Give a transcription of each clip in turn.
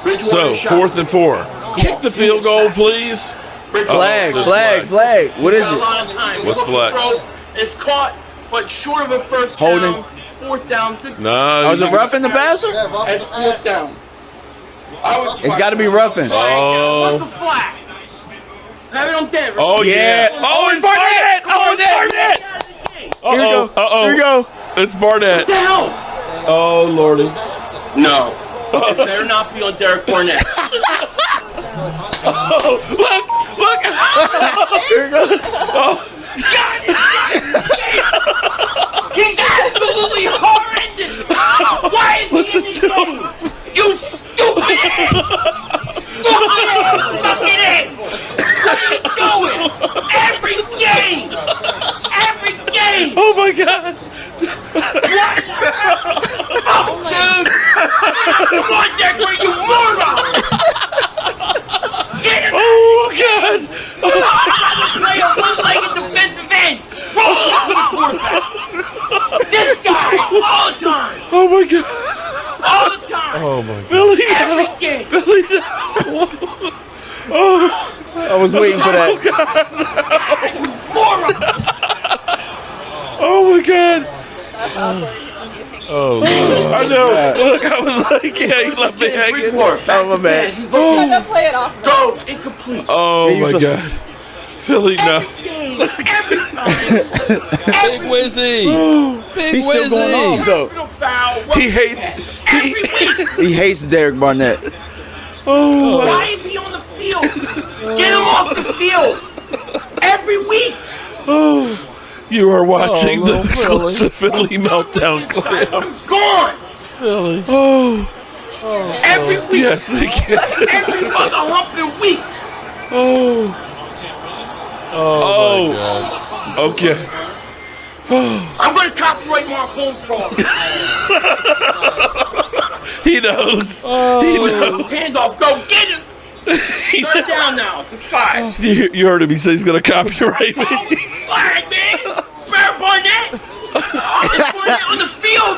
So, 4th and 4. Kick the field goal, please. Flag. What is it? What's flag? It's caught, but short of a first Holding. down. 4th down. No. Was it roughing the passer? It's 4th down. It's got to be roughing. What's a flag? Have it on Denver. Oh, yeah. Oh, it's Barnett. Oh, it's Barnett. Here we go. It's Barnett. What the hell? Oh, Lordy. No. It better not be on Derek Barnett. Oh, look. Here we go. Oh. He's absolutely horrendous. Why is he in this game? You stupid ass. Fucking ass. What are you doing? Every game. Oh, my God. Oh, dude. Come on, Decker, you moron. Get him. Oh, God. I'd rather play a one-legged defensive end. Roll up to the quarterback. This guy, all the time. Oh, my God. All the time. Oh, my God. Billy, Every game. Billy, no. Oh. I was waiting for that. Moron. Oh, my God. Oh, Lord. I know. Look, I was like, yeah, he left me hanging. Oh, my bad. Play it off. Throw incomplete. Oh, my God. Philly, no. Every time. Big Wizzy. Big He's still going Wizzy. off, though. He hates. Every week. He hates Derek Barnett. Oh, Why is he on the field? Get him off the field. Every week. oh. You are watching Oh, the little exclusive Philly meltdown clip. I'm gone. Philly. Oh, Every week. yes, again. Every other humping week. Oh, Oh, my God. okay. I'm going to copyright Mark Holmes for all this. He knows. He knows. Hands off. Go get him. Third down now. It's 5. You heard him. He said he's going to copyright me. Flag, man. Bear Barnett. It's Barnett on the field.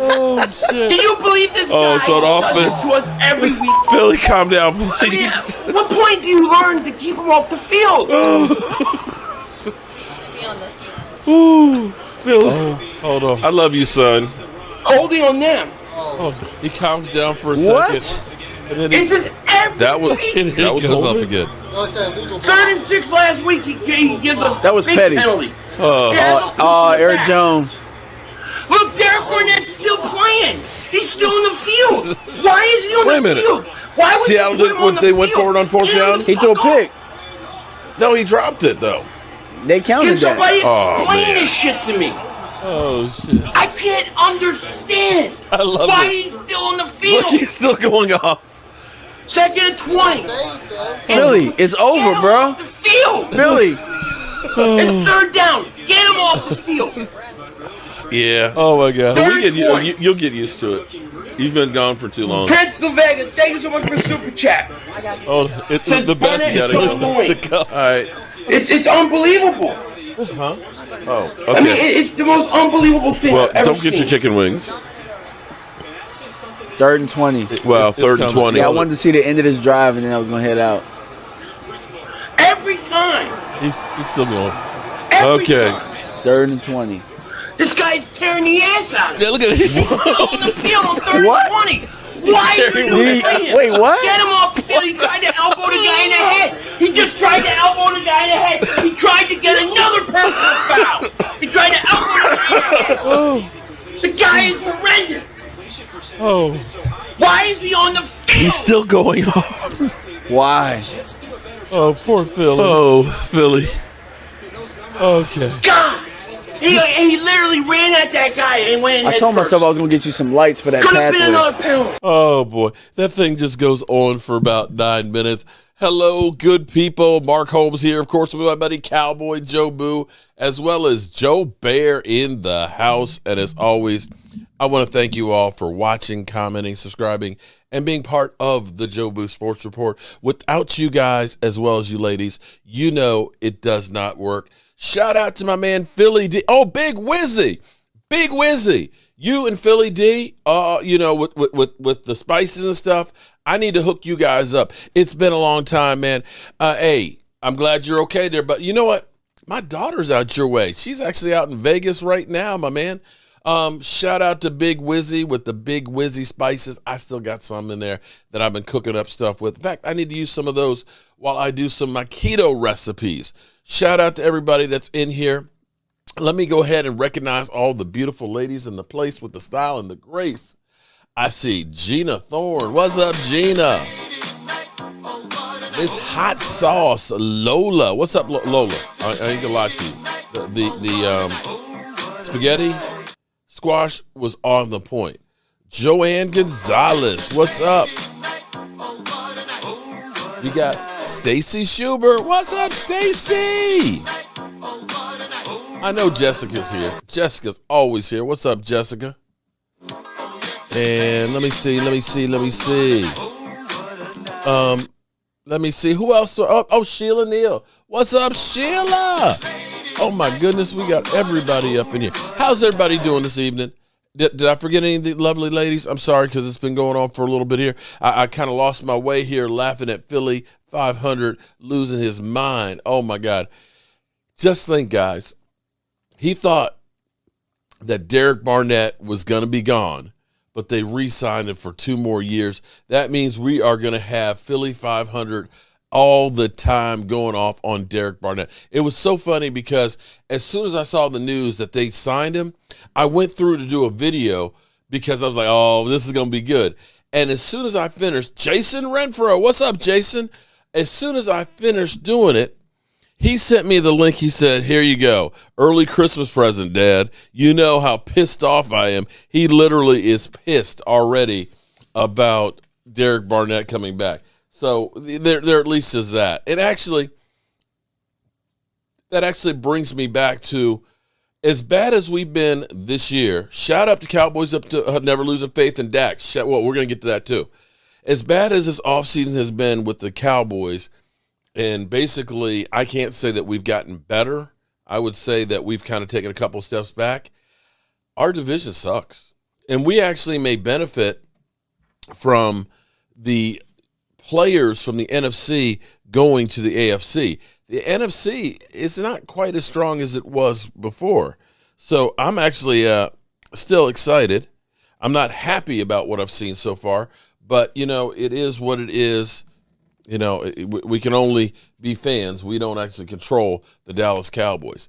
Oh, shit. Do you believe this guy Oh, it's on does offense. this to us every week? Philly, calm down, I mean, please. at what point do you learn to keep him off the field? Ooh, Philly. Hold on. I love you, son. Holding on them. Oh, he calms down for a What? second. And then It's just every That was week. he that was goes up holding. again. 3rd and 6 last week. He gives us That was big petty. penalty. Oh, Yeah, look, pushing it Eric back. Jones. Look, Derek Barnett's still playing. He's still in the field. Why is he on Wait a the minute. field? Why would Seattle you put did him when on the they went field? forward on 4th Get him down? the He threw a fuck off. pick. no, he dropped it though. They counted Can somebody that. explain man. this shit to me? Oh, shit. I can't understand I love why it. he's still on the Look, field. he's still going off. 2nd and 20. Philly, it's Get over, him bro. off the field. Philly. It's 3rd down. Get him off the field. Yeah. Oh, my God. You'll get used to it. You've been gone for too long. Pennsylvania, thank you so much for the super chat. Oh, it's Since the best Barnett yet is so annoying. to come. All right. It's unbelievable. Huh? Oh, I mean, okay. it's the most unbelievable thing Well, I've ever don't seen. get your chicken wings. 3rd and 20. Well, It's 3rd and coming. 20. Yeah, I wanted to see the end of this drive, and then I was going to head out. Every time. He's still going. Every Okay. time. 3rd and 20. This guy's tearing the ass out of Yeah, him. look at He's this. still on the field on 3rd What? and 20. Why are you He- playing? wait, what? Get him off the field. He tried to elbow the guy in the head. He just tried to elbow the guy in the head. He tried to get another personal foul. He tried to elbow the guy in the head. Oh, The guy is horrendous. oh. Why is he on the field? He's still going off. Why? Oh, poor Philly. Oh, Philly. Okay. God. He literally ran at that guy and went in I head told myself I first. was going to get you some lights for that Could have been pathway. another penalty. Oh, boy. That thing just goes on for about 9 minutes. Hello, good people. Mark Holmes here, of course, with my buddy Cowboy Jobu, as well as Joe Bear in the house. And as always, I want to thank you all for watching, commenting, subscribing, and being part of the Jobu Sports Report. Without you guys, as well as you ladies, you know it does not work. Shout out to my man Philly D. Oh, Big Wizzy. Big Wizzy. You and Philly D, with the spices and stuff, I need to hook you guys up. It's been a long time, man. Hey, I'm glad you're okay there. But you know what? My daughter's out your way. She's actually out in Vegas right now, my man. Shout out to Big Wizzy with the Big Wizzy spices. I still got some in there that I've been cooking up stuff with. In fact, I need to use some of those while I do some of my keto recipes. Shout out to everybody that's in here. Let me go ahead and recognize all the beautiful ladies in the place with the style and the grace. I see Gina Thorne. What's up, Gina? This hot sauce, Lola. What's up, Lola? I ain't gonna lie to you. The spaghetti squash was on the point. Joanne Gonzalez. What's up? You got Stacy Schubert. What's up, Stacy? I know Jessica's here. Jessica's always here. What's up, Jessica? And let me see. Let me see who else. Oh, Sheila Neal. What's up, Sheila? Oh my goodness, we got everybody up in here. How's everybody doing this evening? Did I forget any of the lovely ladies? I'm sorry, because it's been going on for a little bit here. I kind of lost my way here laughing at Philly 500 losing his mind. Oh my God. Just think, guys. He thought that Derek Barnett was going to be gone, but they re-signed him for 2 more years. That means we are going to have Philly 500 all the time going off on Derek Barnett. It was so funny because as soon as I saw the news that they signed him, I went through to do a video because I was like, oh, this is going to be good. And as soon as I finished, Jason Renfro, what's up, Jason? As soon as I finished doing it, he sent me the link. He said, here you go. Early Christmas present, Dad. You know how pissed off I am. He literally is pissed already about Derek Barnett coming back. So there at least is that. That actually brings me back to as bad as we've been this year. Shout out to Cowboys up to never losing faith in Dak. Well, we're going to get to that too. As bad as this offseason has been with the Cowboys, and basically, I can't say that we've gotten better. I would say that we've kind of taken a couple steps back. Our division sucks. And we actually may benefit from the players from the NFC going to the AFC. The NFC is not quite as strong as it was before. So I'm actually still excited. I'm not happy about what I've seen so far. But, it is what it is. We can only be fans. We don't actually control the Dallas Cowboys.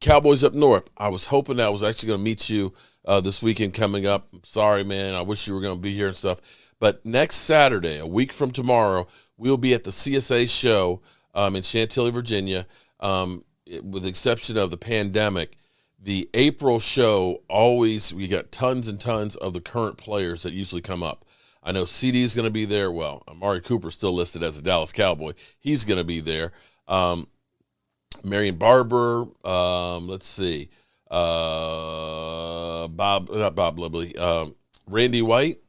Cowboys up north. I was hoping I was actually going to meet you this weekend coming up. I'm sorry, man. I wish you were going to be here and stuff. But next Saturday, a week from tomorrow, we'll be at the CSA show in Chantilly, Virginia. With the exception of the pandemic, the April show we got tons and tons of the current players that usually come up. I know CD is going to be there. Well, Amari Cooper's still listed as a Dallas Cowboy. He's going to be there. Marion Barber. Let's see. Not Bob Libley. Randy White.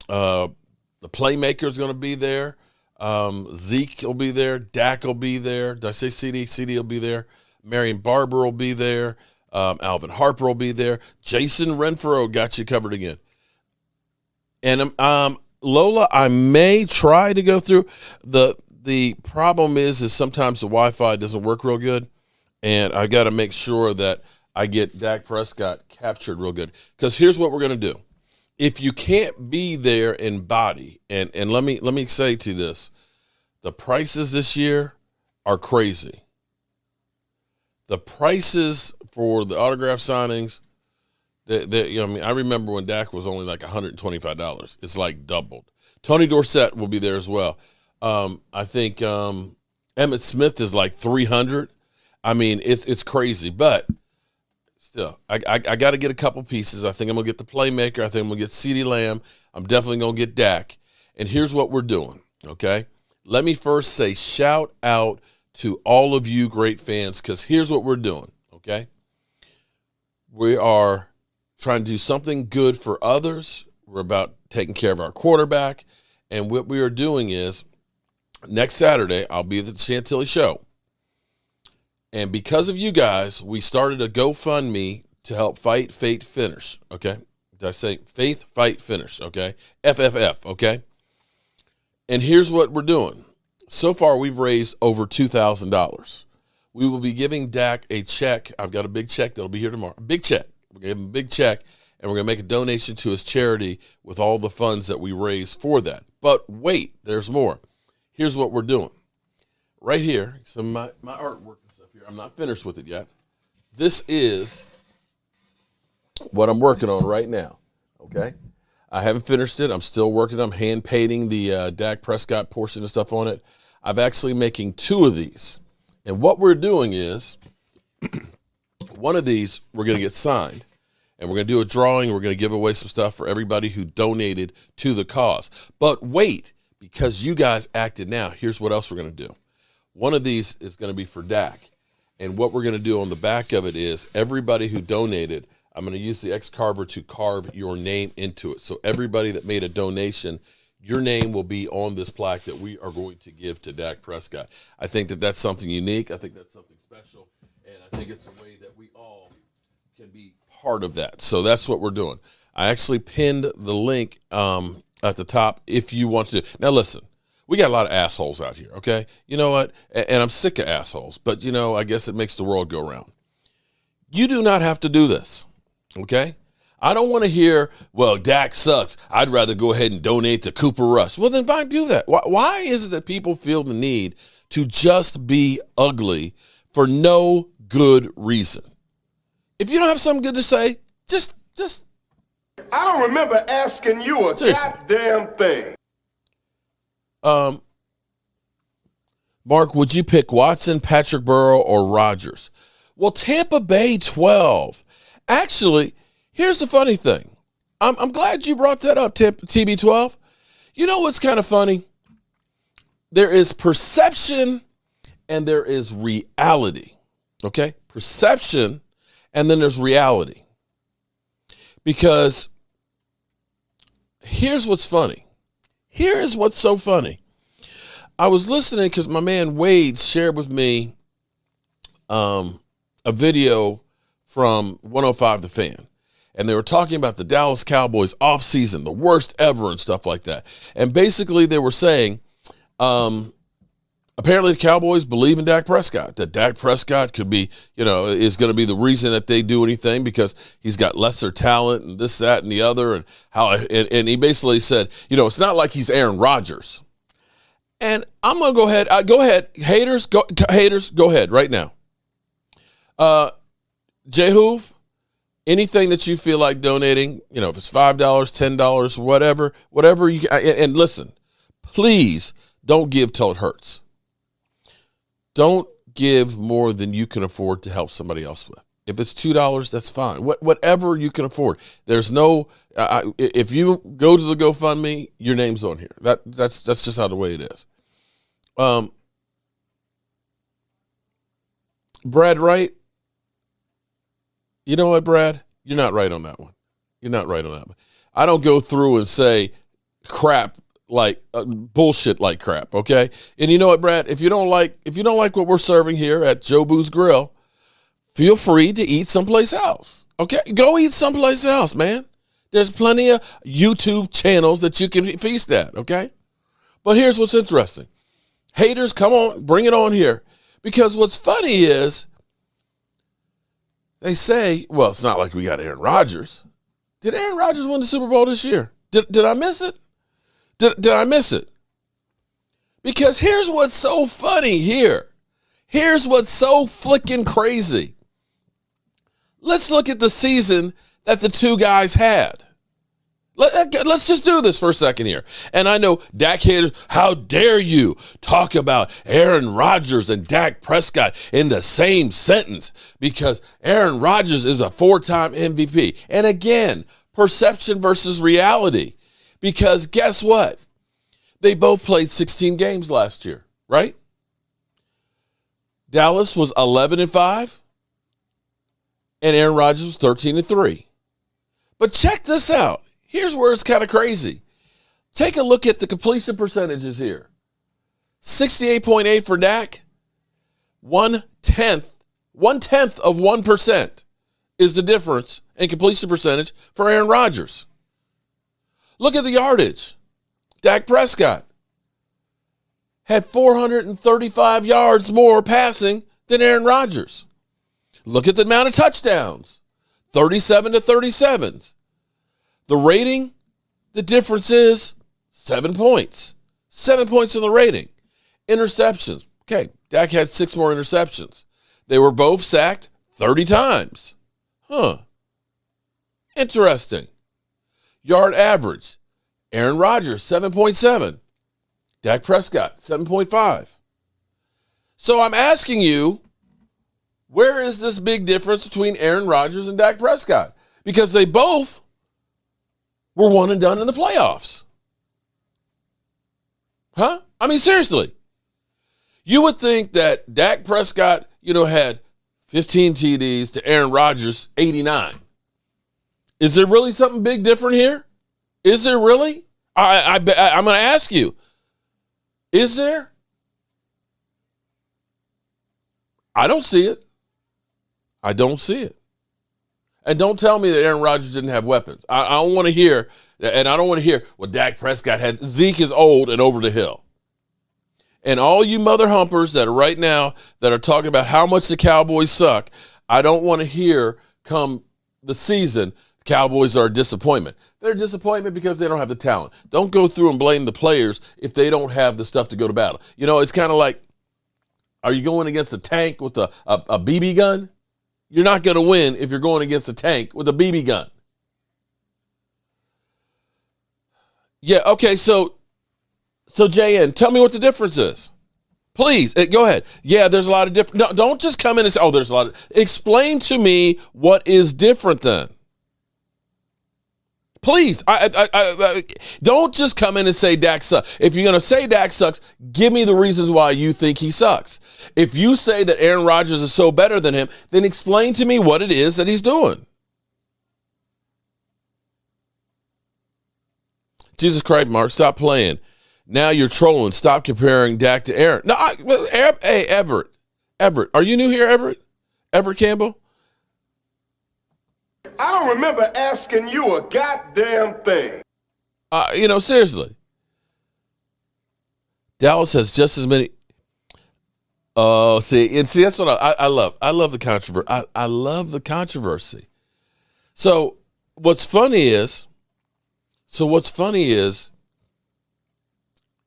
The Playmaker is going to be there. Zeke will be there. Dak will be there. Did I say CD? CD will be there. Marion Barber will be there. Alvin Harper will be there. Jason Renfro got you covered again. And Lola, I may try to go through. The problem is sometimes the Wi-Fi doesn't work real good, and I got to make sure that I get Dak Prescott captured real good. Because here's what we're going to do. If you can't be there in body, and let me say to you this, the prices this year are crazy. The prices for the autograph signings, I remember when Dak was only like $125. It's like doubled. Tony Dorsett will be there as well. I think Emmitt Smith is like $300. I mean, it's crazy, but still, I got to get a couple pieces. I think I'm going to get the playmaker. I think I'm going to get CeeDee Lamb. I'm definitely going to get Dak. And here's what we're doing, okay? Let me first say shout out to all of you great fans, because here's what we're doing, okay? We are trying to do something good for others. We're about taking care of our quarterback. And what we are doing is, next Saturday, I'll be at the Chantilly show. And because of you guys, we started a GoFundMe to help Fight, Fate, Finish, okay? Did I say Faith, Fight, Finish, okay? FFF, okay? And here's what we're doing. So far, we've raised over $2,000. We will be giving Dak a check. I've got a big check that'll be here tomorrow. Big check. We're going to give him a big check, and we're going to make a donation to his charity with all the funds that we raise for that. But wait, there's more. Here's what we're doing. Right here, some of my artwork. I'm not finished with it yet. This is what I'm working on right now, okay? I haven't finished it. I'm still working. I'm hand painting the Dak Prescott portion of stuff on it. I'm actually making 2 of these. And what we're doing is one of these we're going to get signed, and we're going to do a drawing. We're going to give away some stuff for everybody who donated to the cause. But wait, because you guys acted now, here's what else we're going to do. One of these is going to be for Dak. And what we're going to do on the back of it is everybody who donated, I'm going to use the X-Carver to carve your name into it. So everybody that made a donation, your name will be on this plaque that we are going to give to Dak Prescott. I think that that's something unique. I think that's something special. And I think it's a way that we all can be part of that. So that's what we're doing. I actually pinned the link at the top if you want to. Now, listen. We got a lot of assholes out here, okay? You know what? And I'm sick of assholes, but, I guess it makes the world go round. You do not have to do this, okay? I don't want to hear, well, Dak sucks. I'd rather go ahead and donate to Cooper Rush. Well, then fine, do that. Why is it that people feel the need to just be ugly for no good reason? If you don't have something good to say, just. I don't remember asking you a Seriously. goddamn thing. Mark, would you pick Watson, Patrick Burrow, or Rodgers? Well, Tampa Bay 12. Actually, here's the funny thing. I'm glad you brought that up, TB12. You know what's kind of funny? There is perception and there is reality. Okay? Perception and then there's reality. Because here's what's funny. Here is what's so funny. I was listening because my man Wade shared with me a video from 105 The Fan. And they were talking about the Dallas Cowboys offseason, the worst ever and stuff like that. And basically they were saying, apparently the Cowboys believe in Dak Prescott, that Dak Prescott could be, is going to be the reason that they do anything because he's got lesser talent and this, that, and the other. And and he basically said, it's not like he's Aaron Rodgers. And I'm going to go ahead. Go ahead. Haters, go ahead right now. Jehuv, anything that you feel like donating, if it's $5, $10, whatever you can. And listen, please don't give till it hurts. Don't give more than you can afford to help somebody else with. If it's $2, that's fine. Whatever you can afford. There's no. If you go to the GoFundMe, your name's on here. That's just how the way it is. Brad Wright. You know what, Brad? You're not right on that one. You're not right on that one. I don't go through and say crap like bullshit like crap, okay? And you know what, Brad? If you don't like what we're serving here at Jobu's Grill, feel free to eat someplace else. Okay? Go eat someplace else, man. There's plenty of YouTube channels that you can feast at, okay? But here's what's interesting. Haters, come on, bring it on here. Because what's funny is they say, well, it's not like we got Aaron Rodgers. Did Aaron Rodgers win the Super Bowl this year? Did I miss it? Did I miss it? Because here's what's so funny here. Here's what's so flicking crazy. Let's look at the season that the two guys had. Let's just do this for a second here. And I know Dak haters, how dare you talk about Aaron Rodgers and Dak Prescott in the same sentence, because Aaron Rodgers is a 4-time MVP. And again, perception versus reality. Because guess what? They both played 16 games last year, right? Dallas was 11-5, and Aaron Rodgers was 13-3. But check this out. Here's where it's kind of crazy. Take a look at the completion percentages here. 68.8 for Dak. 1/10 of 1% is the difference in completion percentage for Aaron Rodgers. Look at the yardage. Dak Prescott had 435 yards more passing than Aaron Rodgers. Look at the amount of touchdowns. 37-37. The rating, the difference is 7 points. 7 points in the rating. Interceptions. Okay, Dak had 6 more interceptions. They were both sacked 30 times. Interesting. Yard average. Aaron Rodgers, 7.7. Dak Prescott, 7.5. So I'm asking you, where is this big difference between Aaron Rodgers and Dak Prescott? Because they both were one and done in the playoffs. Huh? I mean, seriously. You would think that Dak Prescott, had 15 TDs to Aaron Rodgers, 89. Is there really something big different here? Is there really? I'm going to ask you. Is there? I don't see it. I don't see it. And don't tell me that Aaron Rodgers didn't have weapons. I don't want to hear, and I don't want to hear what Dak Prescott had. Zeke is old and over the hill. And all you mother humpers that are right now that are talking about how much the Cowboys suck, I don't want to hear come the season, the Cowboys are a disappointment. They're a disappointment because they don't have the talent. Don't go through and blame the players if they don't have the stuff to go to battle. It's kind of like, are you going against a tank with a BB gun? You're not going to win if you're going against a tank with a BB gun. Yeah, okay, so JN, tell me what the difference is. Please, go ahead. Yeah, there's a lot of different. No, don't just come in and say, there's a lot of. Explain to me what is different then. Please, I don't just come in and say Dak sucks. If you're going to say Dak sucks, give me the reasons why you think he sucks. If you say that Aaron Rodgers is so better than him, then explain to me what it is that he's doing. Jesus Christ, Mark, stop playing. Now you're trolling. Stop comparing Dak to Aaron. No, hey, Everett, are you new here, Everett? Everett Campbell? I don't remember asking you a goddamn thing. Seriously. Dallas has just as many. Oh, see, that's what I love. I love the controversy. I love the controversy. So what's funny is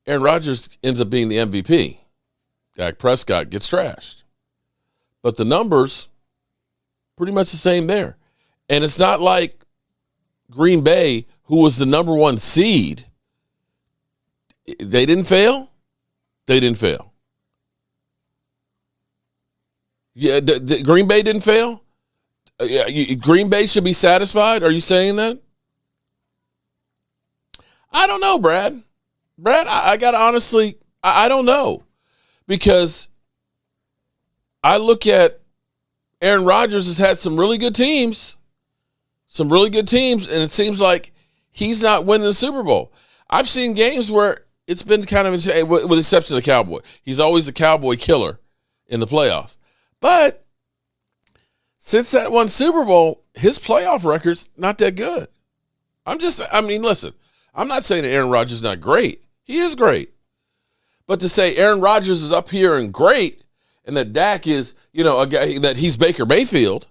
Aaron Rodgers ends up being the MVP. Dak Prescott gets trashed. But the numbers, pretty much the same there. And it's not like Green Bay, who was the number 1 seed, they didn't fail? They didn't fail. Yeah, Green Bay didn't fail? Green Bay should be satisfied? Are you saying that? I don't know, Brad. I got to honestly, I don't know. Because I look at Aaron Rodgers has had some really good teams. And it seems like he's not winning the Super Bowl. I've seen games where it's been kind of insane, with the exception of the Cowboy. He's always a Cowboy killer in the playoffs. But since that one Super Bowl, his playoff record's not that good. Listen, I'm not saying that Aaron Rodgers is not great. He is great. But to say Aaron Rodgers is up here and great, and that Dak is, a guy that he's Baker Mayfield,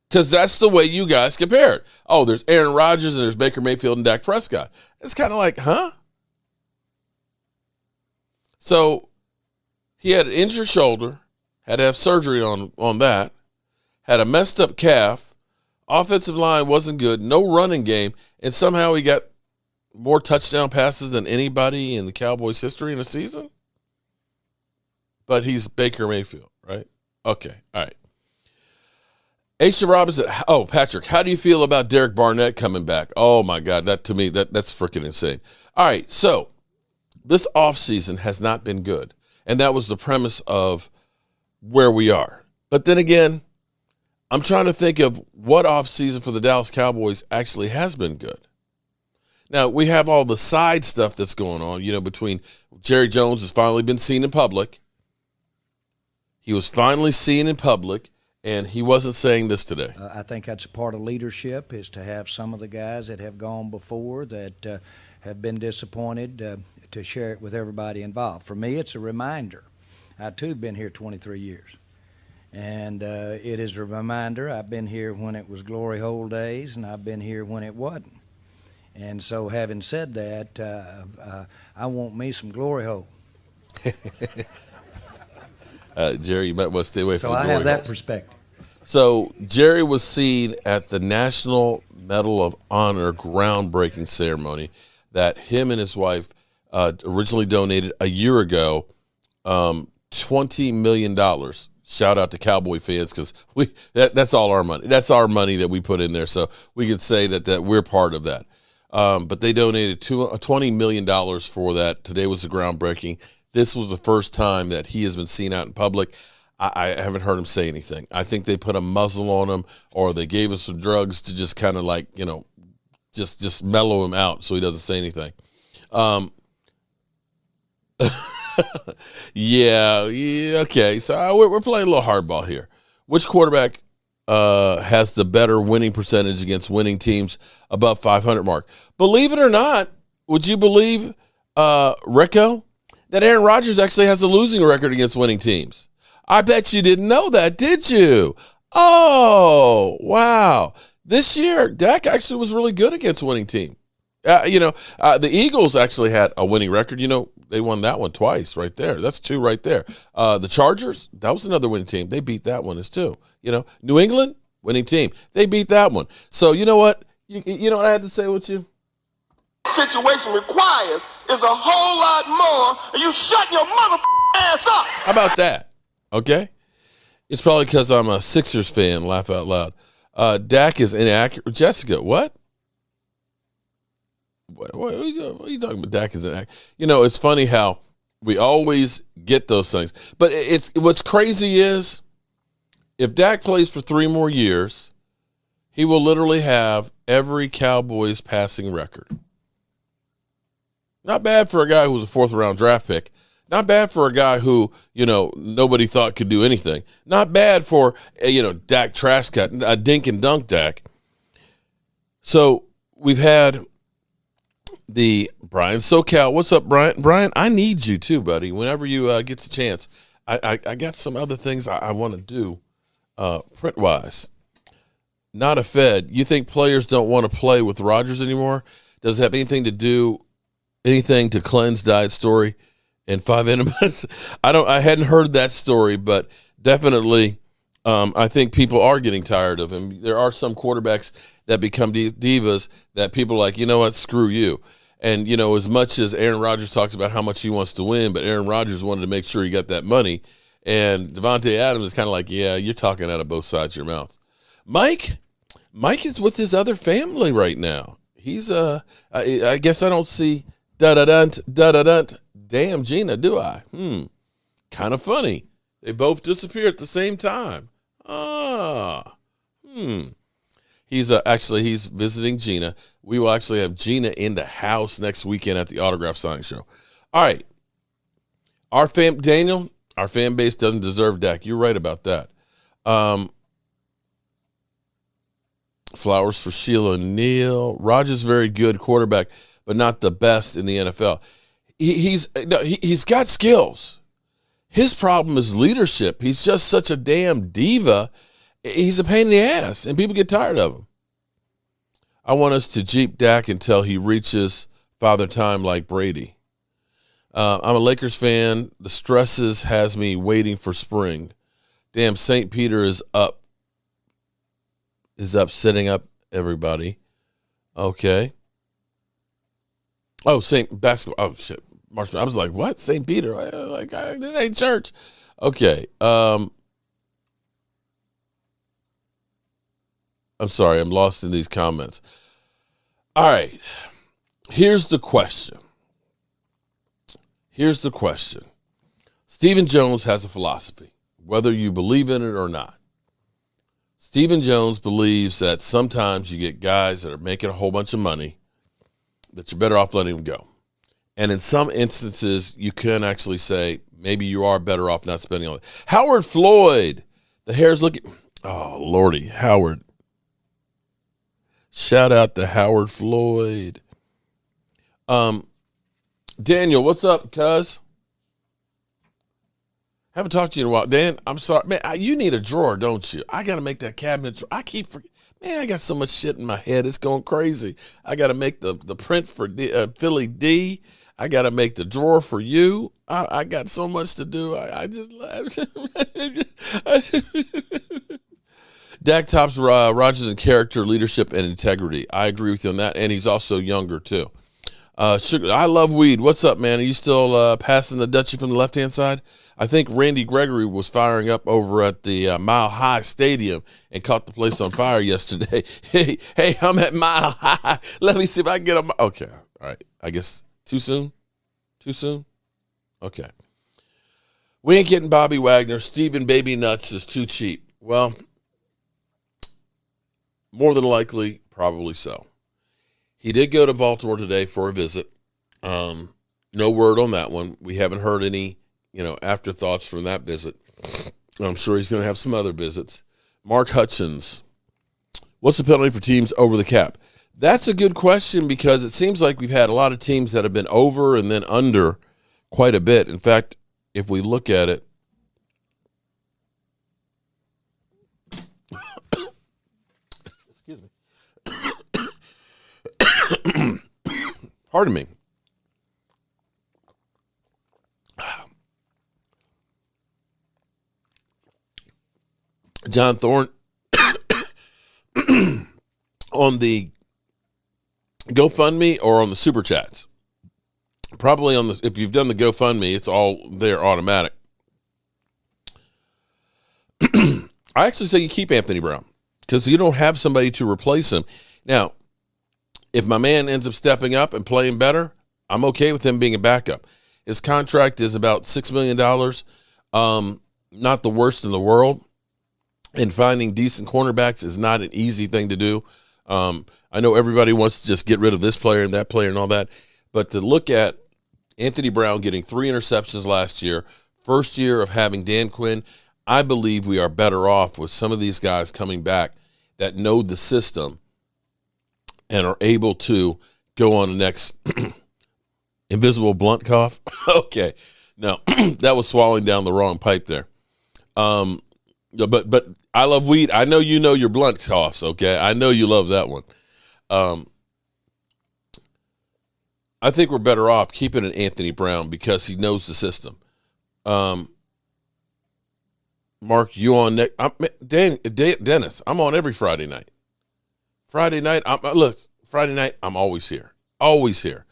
because that's the way you guys compare it. Oh, there's Aaron Rodgers and there's Baker Mayfield and Dak Prescott. It's kind of like, huh? So he had an injured shoulder, had to have surgery on that, had a messed up calf, Offensive line wasn't good, no running game, and somehow he got more touchdown passes than anybody in the Cowboys' history in a season? But he's Baker Mayfield, right? Okay, all right. Aisha Robinson, Patrick, how do you feel about Derek Barnett coming back? Oh, my God, that to me, that's freaking insane. All right, so this offseason has not been good, and that was the premise of where we are. But then again, I'm trying to think of what offseason for the Dallas Cowboys actually has been good. Now, we have all the side stuff that's going on, between Jerry Jones has finally been seen in public. He was finally seen in public, and he wasn't saying this today. I think that's a part of leadership, is to have some of the guys that have gone before that have been disappointed to share it with everybody involved. For me, it's a reminder. I, too, have been here 23 years. And it is a reminder. I've been here when it was glory hole days, and I've been here when it wasn't. And so having said that, I want me some glory hole. Jerry, you might want to stay away from So the I glory have that holes. perspective. So Jerry was seen at the National Medal of Honor groundbreaking ceremony that him and his wife originally donated a year ago, $20 million. Shout out to Cowboy fans, because that's all our money. That's our money that we put in there, so we could say that we're part of that. But they donated $20 million for that. Today was the groundbreaking. This was the first time that he has been seen out in public. I haven't heard him say anything. I think they put a muzzle on him, or they gave him some drugs to just kind of just mellow him out so he doesn't say anything. Yeah, okay. So we're playing a little hardball here. Which quarterback has the better winning percentage against winning teams above 500 mark? Believe it or not, would you believe, Rico, that Aaron Rodgers actually has a losing record against winning teams? I bet you didn't know that, did you? Oh, wow. This year, Dak actually was really good against winning teams. The Eagles actually had a winning record. They won that one twice right there. That's two right there. The Chargers, that was another winning team. They beat that one as two. New England, winning team. They beat that one. So you know what? You know what I had to say with you? Situation requires is a whole lot more, and you shut your mother ass up. How about that? Okay? It's probably because I'm a Sixers fan, laugh out loud. Dak is inaccurate. Jessica, what? What are you talking about? Dak is inaccurate. It's funny how we always get those things. But what's crazy is if Dak plays for 3 more years, he will literally have every Cowboys passing record. Not bad for a guy who was a 4th-round draft pick. Not bad for a guy who, nobody thought could do anything. Not bad for, Dak trash cut, a dink and dunk Dak. So we've had the Brian SoCal. What's up, Brian? Brian, I need you too, buddy. Whenever you get the chance, I got some other things I want to do print-wise. Not a Fed. You think players don't want to play with Rodgers anymore? Does it have anything to cleanse diet story and 5 enemas? I hadn't heard that story, but definitely I think people are getting tired of him. There are some quarterbacks that become divas that people are like, you know what, screw you. And, as much as Aaron Rodgers talks about how much he wants to win, but Aaron Rodgers wanted to make sure he got that money. And Devontae Adams is kind of like, yeah, you're talking out of both sides of your mouth. Mike is with his other family right now. He's, I guess I don't see da-da-dunt, damn Gina, do I? Kind of funny. They both disappear at the same time. He's visiting Gina. We will actually have Gina in the house next weekend at the autograph signing show. All right. Our fan base doesn't deserve Dak. You're right about that. Flowers for Sheila Neal. Rodgers, very good quarterback, but not the best in the NFL. He's got skills. His problem is leadership. He's just such a damn diva. He's a pain in the ass, and people get tired of him. I want us to Jeep Dak until he reaches father time like Brady. I'm a Lakers fan. The stresses has me waiting for spring. Damn, St. Peter is up. is up, sitting up everybody. Okay. Oh, St. Basketball. Oh, shit. Marshall. I was like, what? St. Peter? This ain't church. Okay. I'm sorry. I'm lost in these comments. All right. Here's the question. Stephen Jones has a philosophy, whether you believe in it or not. Stephen Jones believes that sometimes you get guys that are making a whole bunch of money that you're better off letting them go. And in some instances, you can actually say maybe you are better off not spending on it. Howard Floyd, the hair's looking. Oh, Lordy, Howard. Shout out to Howard Floyd. Daniel, what's up, cuz? Haven't talked to you in a while. Dan, I'm sorry. Man, you need a drawer, don't you? I got to make that cabinet. I keep forgetting. Man, I got so much shit in my head. It's going crazy. I got to make the print for Philly D. I got to make the drawer for you. I got so much to do. I just Dak tops Rodgers in character, leadership, and integrity. I agree with you on that. And he's also younger, too. Sugar, I love weed. What's up, man? Are you still passing the Dutchie from the left-hand side? I think Randy Gregory was firing up over at the Mile High Stadium and caught the place on fire yesterday. Hey, I'm at Mile High. Let me see if I can get on. Okay, all right. I guess too soon? Okay. We ain't getting Bobby Wagner. Steven Baby Nuts is too cheap. Well, more than likely, probably so. He did go to Baltimore today for a visit. No word on that one. We haven't heard any, afterthoughts from that visit. I'm sure he's going to have some other visits. Mark Hutchins, what's the penalty for teams over the cap? That's a good question because it seems like we've had a lot of teams that have been over and then under quite a bit. In fact, if we look at it, excuse me. Pardon me. John Thorne on the GoFundMe or on the Super Chats? Probably on the, if you've done the GoFundMe, it's all there automatic. I actually say you keep Anthony Brown because you don't have somebody to replace him. Now, if my man ends up stepping up and playing better, I'm okay with him being a backup. His contract is about $6 million. Not the worst in the world. And finding decent cornerbacks is not an easy thing to do. I know everybody wants to just get rid of this player and that player and all that. But to look at Anthony Brown getting 3 interceptions last year, first year of having Dan Quinn, I believe we are better off with some of these guys coming back that know the system and are able to go on the next invisible blunt cough. Okay. No, that was swallowing down the wrong pipe there. But I love weed. I know you know your blunt coughs, okay? I know you love that one. I think we're better off keeping an Anthony Brown because he knows the system. Mark, you on next? Dennis, I'm on every Friday night. Friday night, I'm always here. Always here.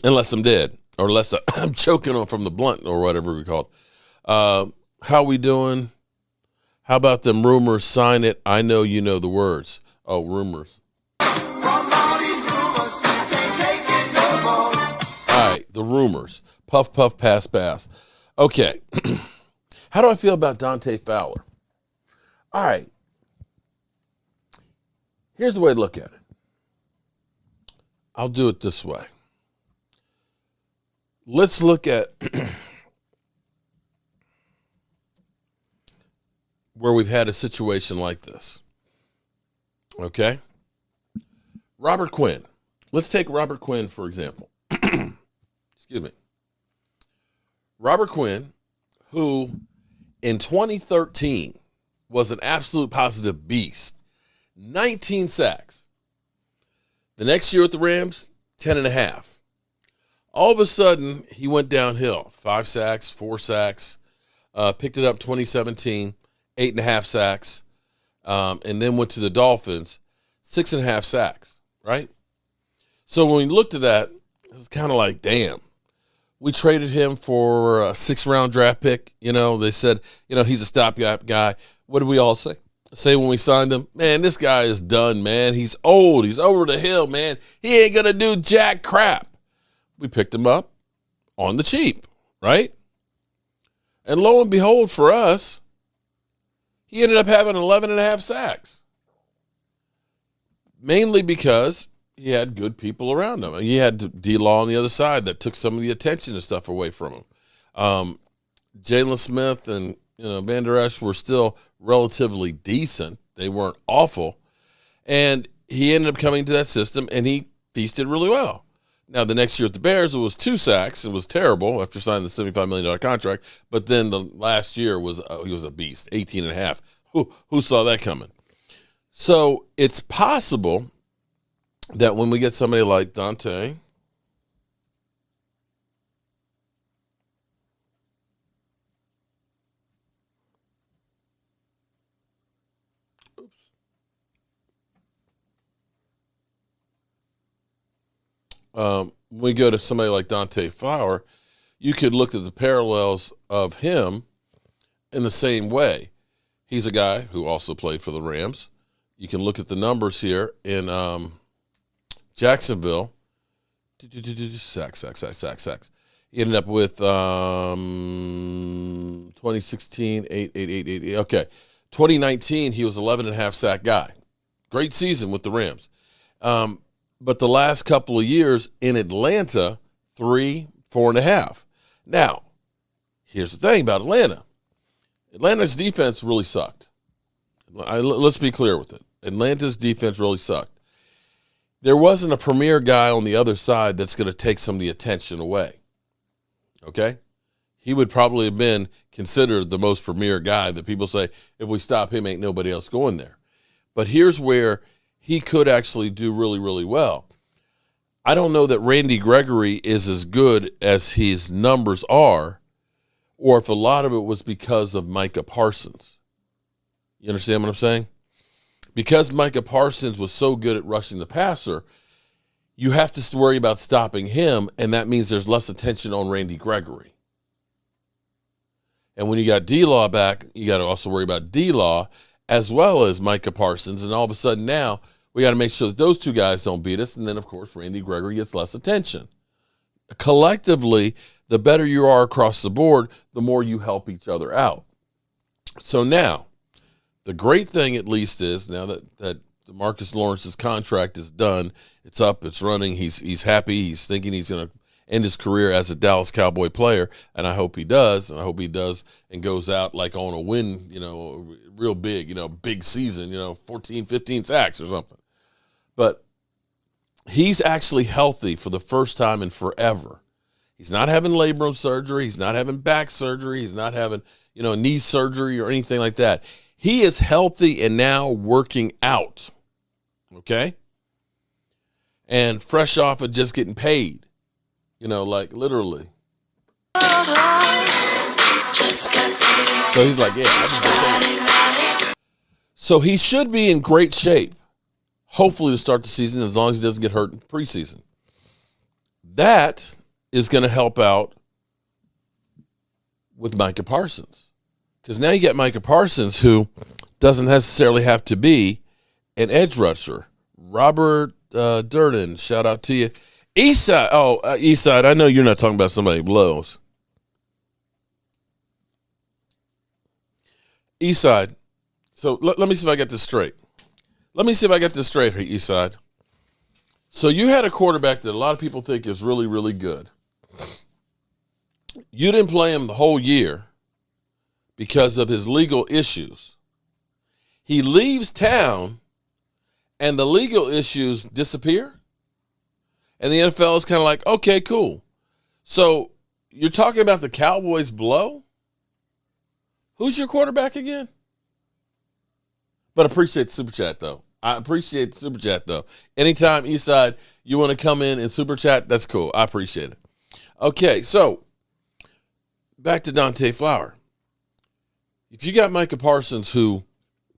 Unless I'm dead or unless I'm choking on from the blunt or whatever we call it. How we doing? How about them rumors? Sign it. I know you know the words. Oh, rumors. All right, the rumors. Puff, puff, pass, pass. Okay. How do I feel about Dante Fowler? All right. Here's the way to look at it. I'll do it this way. Let's look at where we've had a situation like this. Okay? Robert Quinn. Let's take Robert Quinn, for example. Excuse me. Robert Quinn, who in 2013 was an absolute positive beast. 19 sacks. The next year with the Rams, 10.5. All of a sudden, he went downhill. 5 sacks, 4 sacks. Picked it up 2017. 8.5 sacks. and then went to the Dolphins, 6.5 sacks, right? So when we looked at that, it was kind of like, damn. We traded him for a 6th-round draft pick. They said, he's a stopgap guy. What did we all say? Say when we signed him, man, this guy is done, man. He's old. He's over the hill, man. He ain't going to do jack crap. We picked him up on the cheap, right? And lo and behold, for us, he ended up having 11.5 sacks. Mainly because he had good people around him. He had D-Law on the other side that took some of the attention and stuff away from him. Jalen Smith and Van Der Esch were still relatively decent. They weren't awful. And he ended up coming to that system, and he feasted really well. Now, the next year at the Bears, it was 2 sacks. It was terrible after signing the $75 million contract. But then the last year he was a beast, 18.5. Who saw that coming? So it's possible that when we get somebody like Dante, we go to somebody like Dante Flower, you could look at the parallels of him in the same way. He's a guy who also played for the Rams. You can look at the numbers here in Jacksonville. Sacks. He ended up with 2016, 8. Okay. 2019, he was 11.5 sack guy. Great season with the Rams. But the last couple of years in Atlanta, 3, 4.5. Now, here's the thing about Atlanta. Atlanta's defense really sucked. Let's be clear with it. Atlanta's defense really sucked. There wasn't a premier guy on the other side that's going to take some of the attention away. Okay? He would probably have been considered the most premier guy that people say, if we stop him, ain't nobody else going there. But here's where he could actually do really, really well. I don't know that Randy Gregory is as good as his numbers are, or if a lot of it was because of Micah Parsons. You understand what I'm saying? Because Micah Parsons was so good at rushing the passer, you have to worry about stopping him, and that means there's less attention on Randy Gregory. And when you got D-Law back, you got to also worry about D-Law as well as Micah Parsons, and all of a sudden now we got to make sure that those two guys don't beat us, and then, of course, Randy Gregory gets less attention. Collectively, the better you are across the board, the more you help each other out. So now, the great thing at least is now that DeMarcus Lawrence's contract is done, it's up, it's running, he's happy, he's thinking he's going to end his career as a Dallas Cowboy player, and I hope he does, and goes out like on a win, real big, big season, 14, 15 sacks or something. But he's actually healthy for the first time in forever. He's not having labrum surgery. He's not having back surgery. He's not having, knee surgery or anything like that. He is healthy and now working out, okay? And fresh off of just getting paid, like literally. So he's like, yeah, I just got paid. So he should be in great shape, hopefully to start the season, as long as he doesn't get hurt in preseason. That is going to help out with Micah Parsons. Because now you get Micah Parsons, who doesn't necessarily have to be an edge rusher. Robert Durden, shout out to you. Eastside, Eastside, I know you're not talking about somebody who blows. Eastside, so let me see if I get this straight. Eastside. So you had a quarterback that a lot of people think is really, really good. You didn't play him the whole year because of his legal issues. He leaves town, and the legal issues disappear. And the NFL is kind of like, okay, cool. So you're talking about the Cowboys blow? Who's your quarterback again? But appreciate the super chat, though. Anytime, Eastside, you want to come in and super chat, that's cool. I appreciate it. Okay, so back to Dante Flower. If you got Micah Parsons who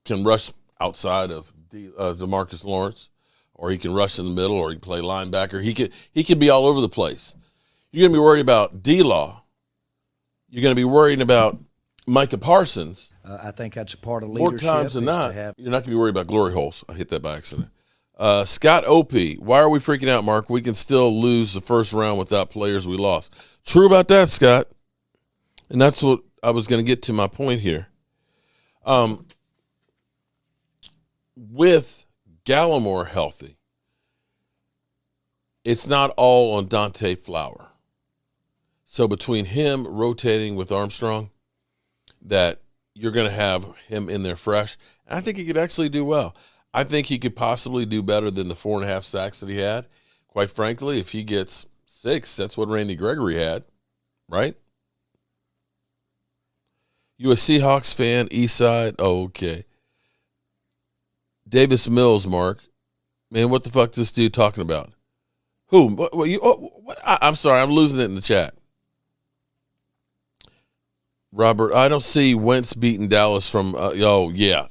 can rush outside of DeMarcus Lawrence, or he can rush in the middle, or he can play linebacker. He could be all over the place. You're going to be worried about D-Law. You're going to be worried about Micah Parsons. I think that's a part of leadership. More times than not, you're not going to be worried about glory holes. I hit that by accident. Scott O.P., why are we freaking out, Mark? We can still lose the first round without players we lost. True about that, Scott. And that's what I was going to get to my point here. With Gallimore healthy, it's not all on Dante Flower. So between him rotating with Armstrong, that you're going to have him in there fresh. And I think he could actually do well. I think he could possibly do better than the 4.5 sacks that he had. Quite frankly, if he gets 6, that's what Randy Gregory had, right? You a Seahawks fan, East Side? Oh, okay. Davis Mills, Mark. Man, what the fuck is this dude talking about? Who? I'm sorry, I'm losing it in the chat. Robert, I don't see Wentz beating Dallas from, yeah.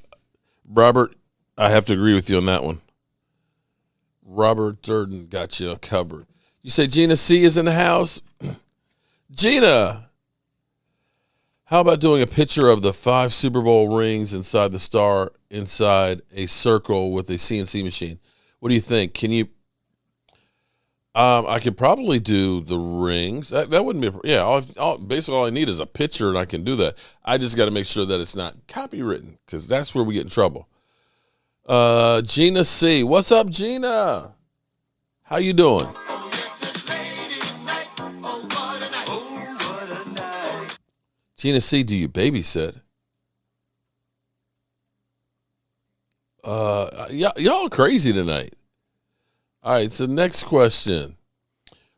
Robert, I have to agree with you on that one. Robert Durden got you covered. You say Gina C is in the house? Gina, how about doing a picture of the 5 Super Bowl rings inside the star, inside a circle with a CNC machine? What do you think? Can you? I could probably do the rings. That wouldn't be. Yeah, basically all I need is a picture, and I can do that. I just got to make sure that it's not copywritten, because that's where we get in trouble. Gina C, what's up, Gina? How you doing? Gina C, do you babysit? Y'all crazy tonight. All right, so next question.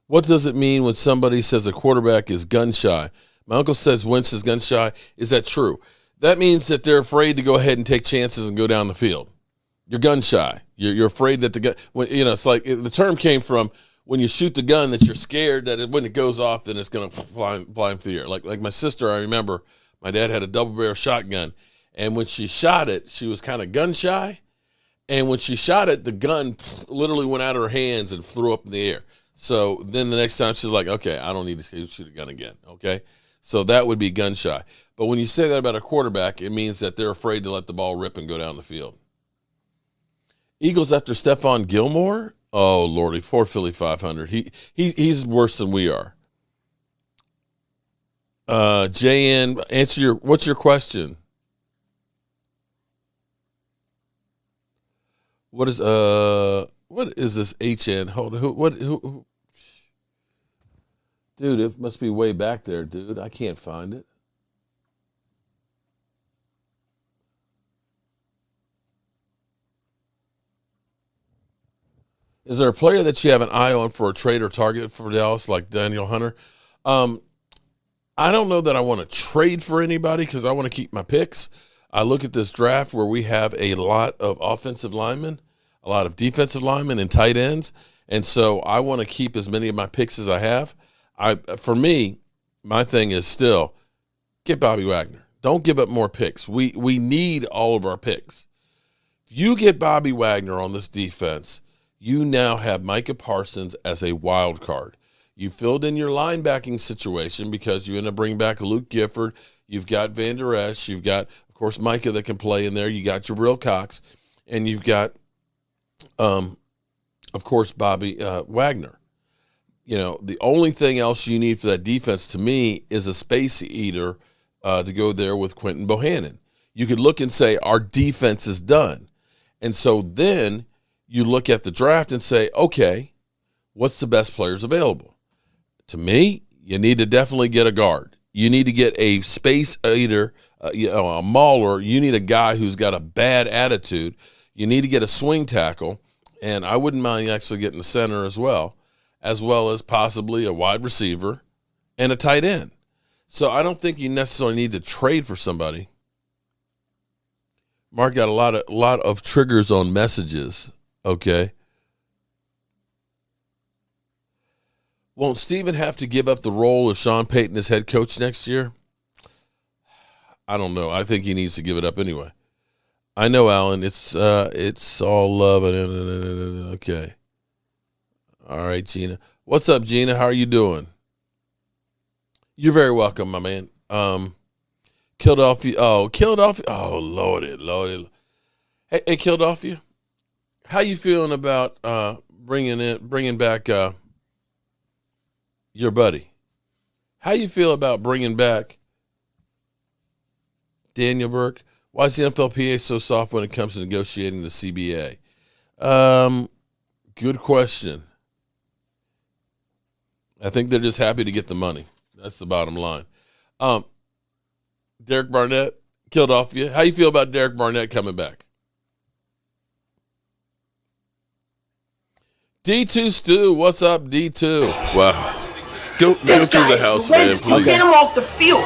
What does it mean when somebody says a quarterback is gun shy? My uncle says Wentz is gun shy. Is that true? That means that they're afraid to go ahead and take chances and go down the field. You're gun shy. You're afraid that the gun, it's like the term came from when you shoot the gun that you're scared that when it goes off, then it's going to fly into the air. Like my sister, I remember my dad had a double barrel shotgun, and when she shot it, she was kind of gun shy. And when she shot it, the gun literally went out of her hands and flew up in the air. So then the next time she's like, okay, I don't need to shoot a gun again. Okay. So that would be gun shy. But when you say that about a quarterback, it means that they're afraid to let the ball rip and go down the field. Eagles after Stephon Gilmore? Oh, Lordy, poor Philly 500. He's worse than we are. JN, what's your question? What is this HN? Hold on, who? Dude, it must be way back there, dude. I can't find it. Is there a player that you have an eye on for a trade or target for Dallas, like Daniel Hunter? I don't know that I want to trade for anybody because I want to keep my picks. I look at this draft where we have a lot of offensive linemen, a lot of defensive linemen, and tight ends, and so I want to keep as many of my picks as I have. For me, my thing is still get Bobby Wagner. Don't give up more picks. We need all of our picks. If you get Bobby Wagner on this defense, you now have Micah Parsons as a wild card. You filled in your linebacking situation because you end up bringing back Luke Gifford. You've got Van Der Esch. You've got, of course, Micah that can play in there. You got Jabril Cox. And you've got, of course, Bobby Wagner. You know, the only thing else you need for that defense, to me, is a space eater to go there with Quentin Bohannon. You could look and say, our defense is done. And so then you look at the draft and say, okay, what's the best players available? To me, you need to definitely get a guard. You need to get a space eater, a mauler. You need a guy who's got a bad attitude. You need to get a swing tackle, and I wouldn't mind actually getting a center as well as possibly a wide receiver and a tight end. So I don't think you necessarily need to trade for somebody. Mark got a lot of triggers on messages. Okay. Won't Steven have to give up the role of Sean Payton as head coach next year? I don't know. I think he needs to give it up anyway. I know, Alan. It's all love. Okay. All right, Gina. What's up, Gina? How are you doing? You're very welcome, my man. Philadelphia. Oh, Lordy. Hey, Philadelphia. How you feeling about bringing back your buddy? How you feel about bringing back Daniel Burke? Why is the NFLPA so soft when it comes to negotiating the CBA? Good question. I think they're just happy to get the money. That's the bottom line. Derek Barnett, Philadelphia. How you feel about Derek Barnett coming back? D2 Stu, what's up, D2? Wow. Go through the house, man, please. Get him off the field.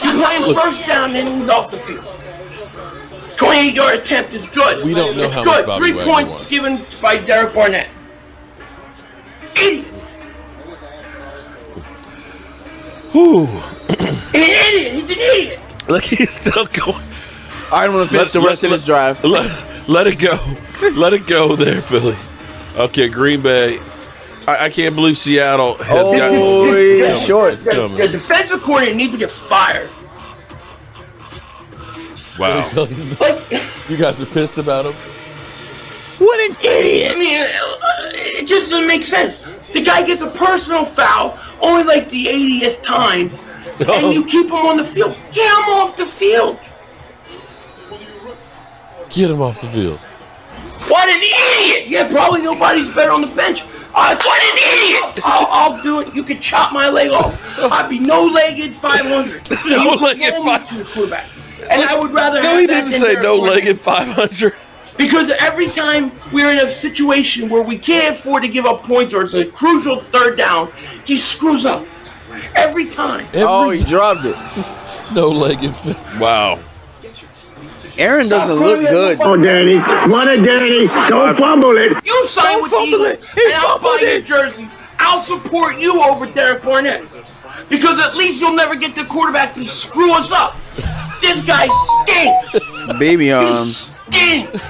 You play him first down, then he's off the field. 28-yard attempt is good. We don't know it's how good. much Bobby 3 Wagner points wants. given by Derek Barnett. Idiot. Whew. He's an idiot. Look, he's still going. All right, I'm going to finish the rest of this drive. Let it go. Let it go there, Philly. Okay, Green Bay. I can't believe Seattle has got. He's short. It's coming. The defensive coordinator needs to get fired. Wow. You guys are pissed about him? What an idiot. I mean, it just doesn't make sense. The guy gets a personal foul only like the 80th time, and you keep him on the field. Get him off the field. Get him off the field. What an idiot. Yeah, probably nobody's better on the bench. What an idiot. I'll do it. You can chop my leg off. I'd be no-legged 500. No-legged to the quarterback. And I would rather No, have he that didn't than say Derek no-legged Barnett. 500. Because every time we're in a situation where we can't afford to give up points or it's a crucial third down, he screws up. Every time. He dropped it. No-legged. Wow. Aaron doesn't look good. Oh, Danny. What a Danny. Don't fumble it. You sign with the Eagles, and I'll buy your jersey. I'll support you over Derek Barnett. Because at least you'll never get the quarterback to screw us up. This guy stinks. Baby arms. Stinks.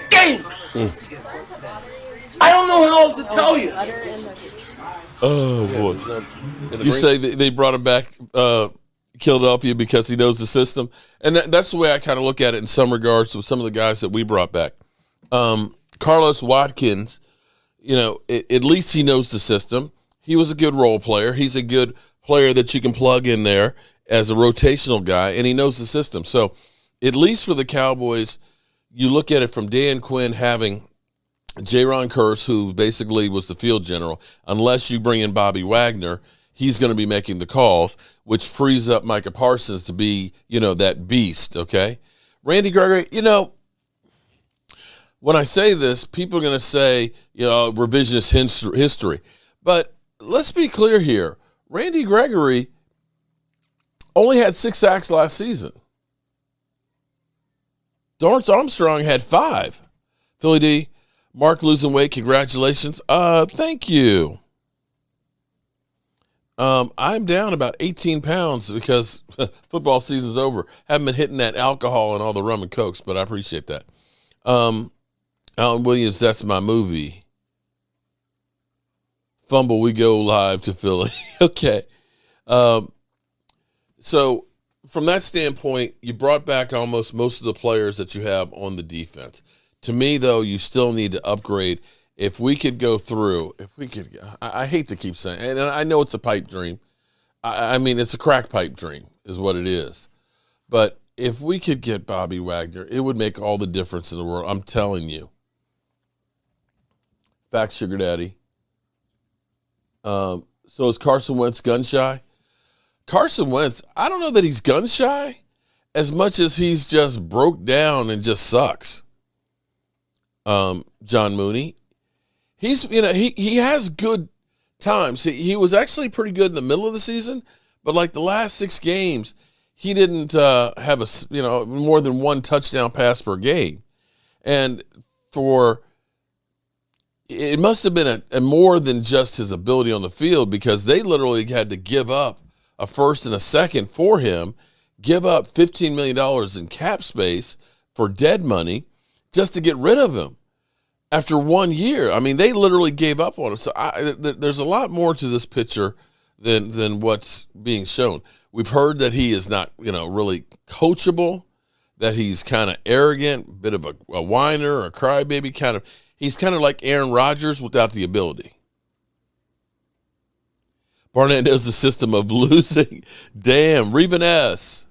Stinks. I don't know how else to tell you. Oh, boy. You say they brought him back, Philadelphia, because he knows the system. And that's the way I kind of look at it in some regards with some of the guys that we brought back. Carlos Watkins, at least he knows the system. He was a good role player. He's a good player that you can plug in there as a rotational guy, and he knows the system. So at least for the Cowboys, you look at it from Dan Quinn having Jaron Kearse, who basically was the field general. Unless you bring in Bobby Wagner, he's going to be making the calls, which frees up Micah Parsons to be, that beast, okay? Randy Gregory, when I say this, people are going to say, revisionist history. But let's be clear here. Randy Gregory only had 6 sacks last season. Dorrance Armstrong had 5. Philly D, Mark losing weight, congratulations. Thank you. I'm down about 18 pounds because football season's over. Haven't been hitting that alcohol and all the rum and cokes, but I appreciate that. Alan Williams, that's my movie. Fumble, we go live to Philly. Okay. So from that standpoint, you brought back almost most of the players that you have on the defense. To me, though, you still need to upgrade. If we could go through, I hate to keep saying, and I know it's a pipe dream. I mean, it's a crack pipe dream is what it is. But if we could get Bobby Wagner, it would make all the difference in the world. I'm telling you. Facts, Sugar Daddy. So is Carson Wentz gun shy? Carson Wentz, I don't know that he's gun shy as much as he's just broke down and just sucks. John Mooney, he's he has good times. He was actually pretty good in the middle of the season, but like the last 6 games, he didn't have more than 1 touchdown pass per game, and it must have been a more than just his ability on the field because they literally had to give up a first and a second for him give up $15 million in cap space for dead money just to get rid of him after 1 year. I mean, they literally gave up on him. So there's a lot more to this picture than what's being shown. We've heard that he is not, really coachable, that he's kind of arrogant, bit of a whiner, a crybaby He's kind of like Aaron Rodgers without the ability. Barnett knows the system of losing. Damn, Reven S.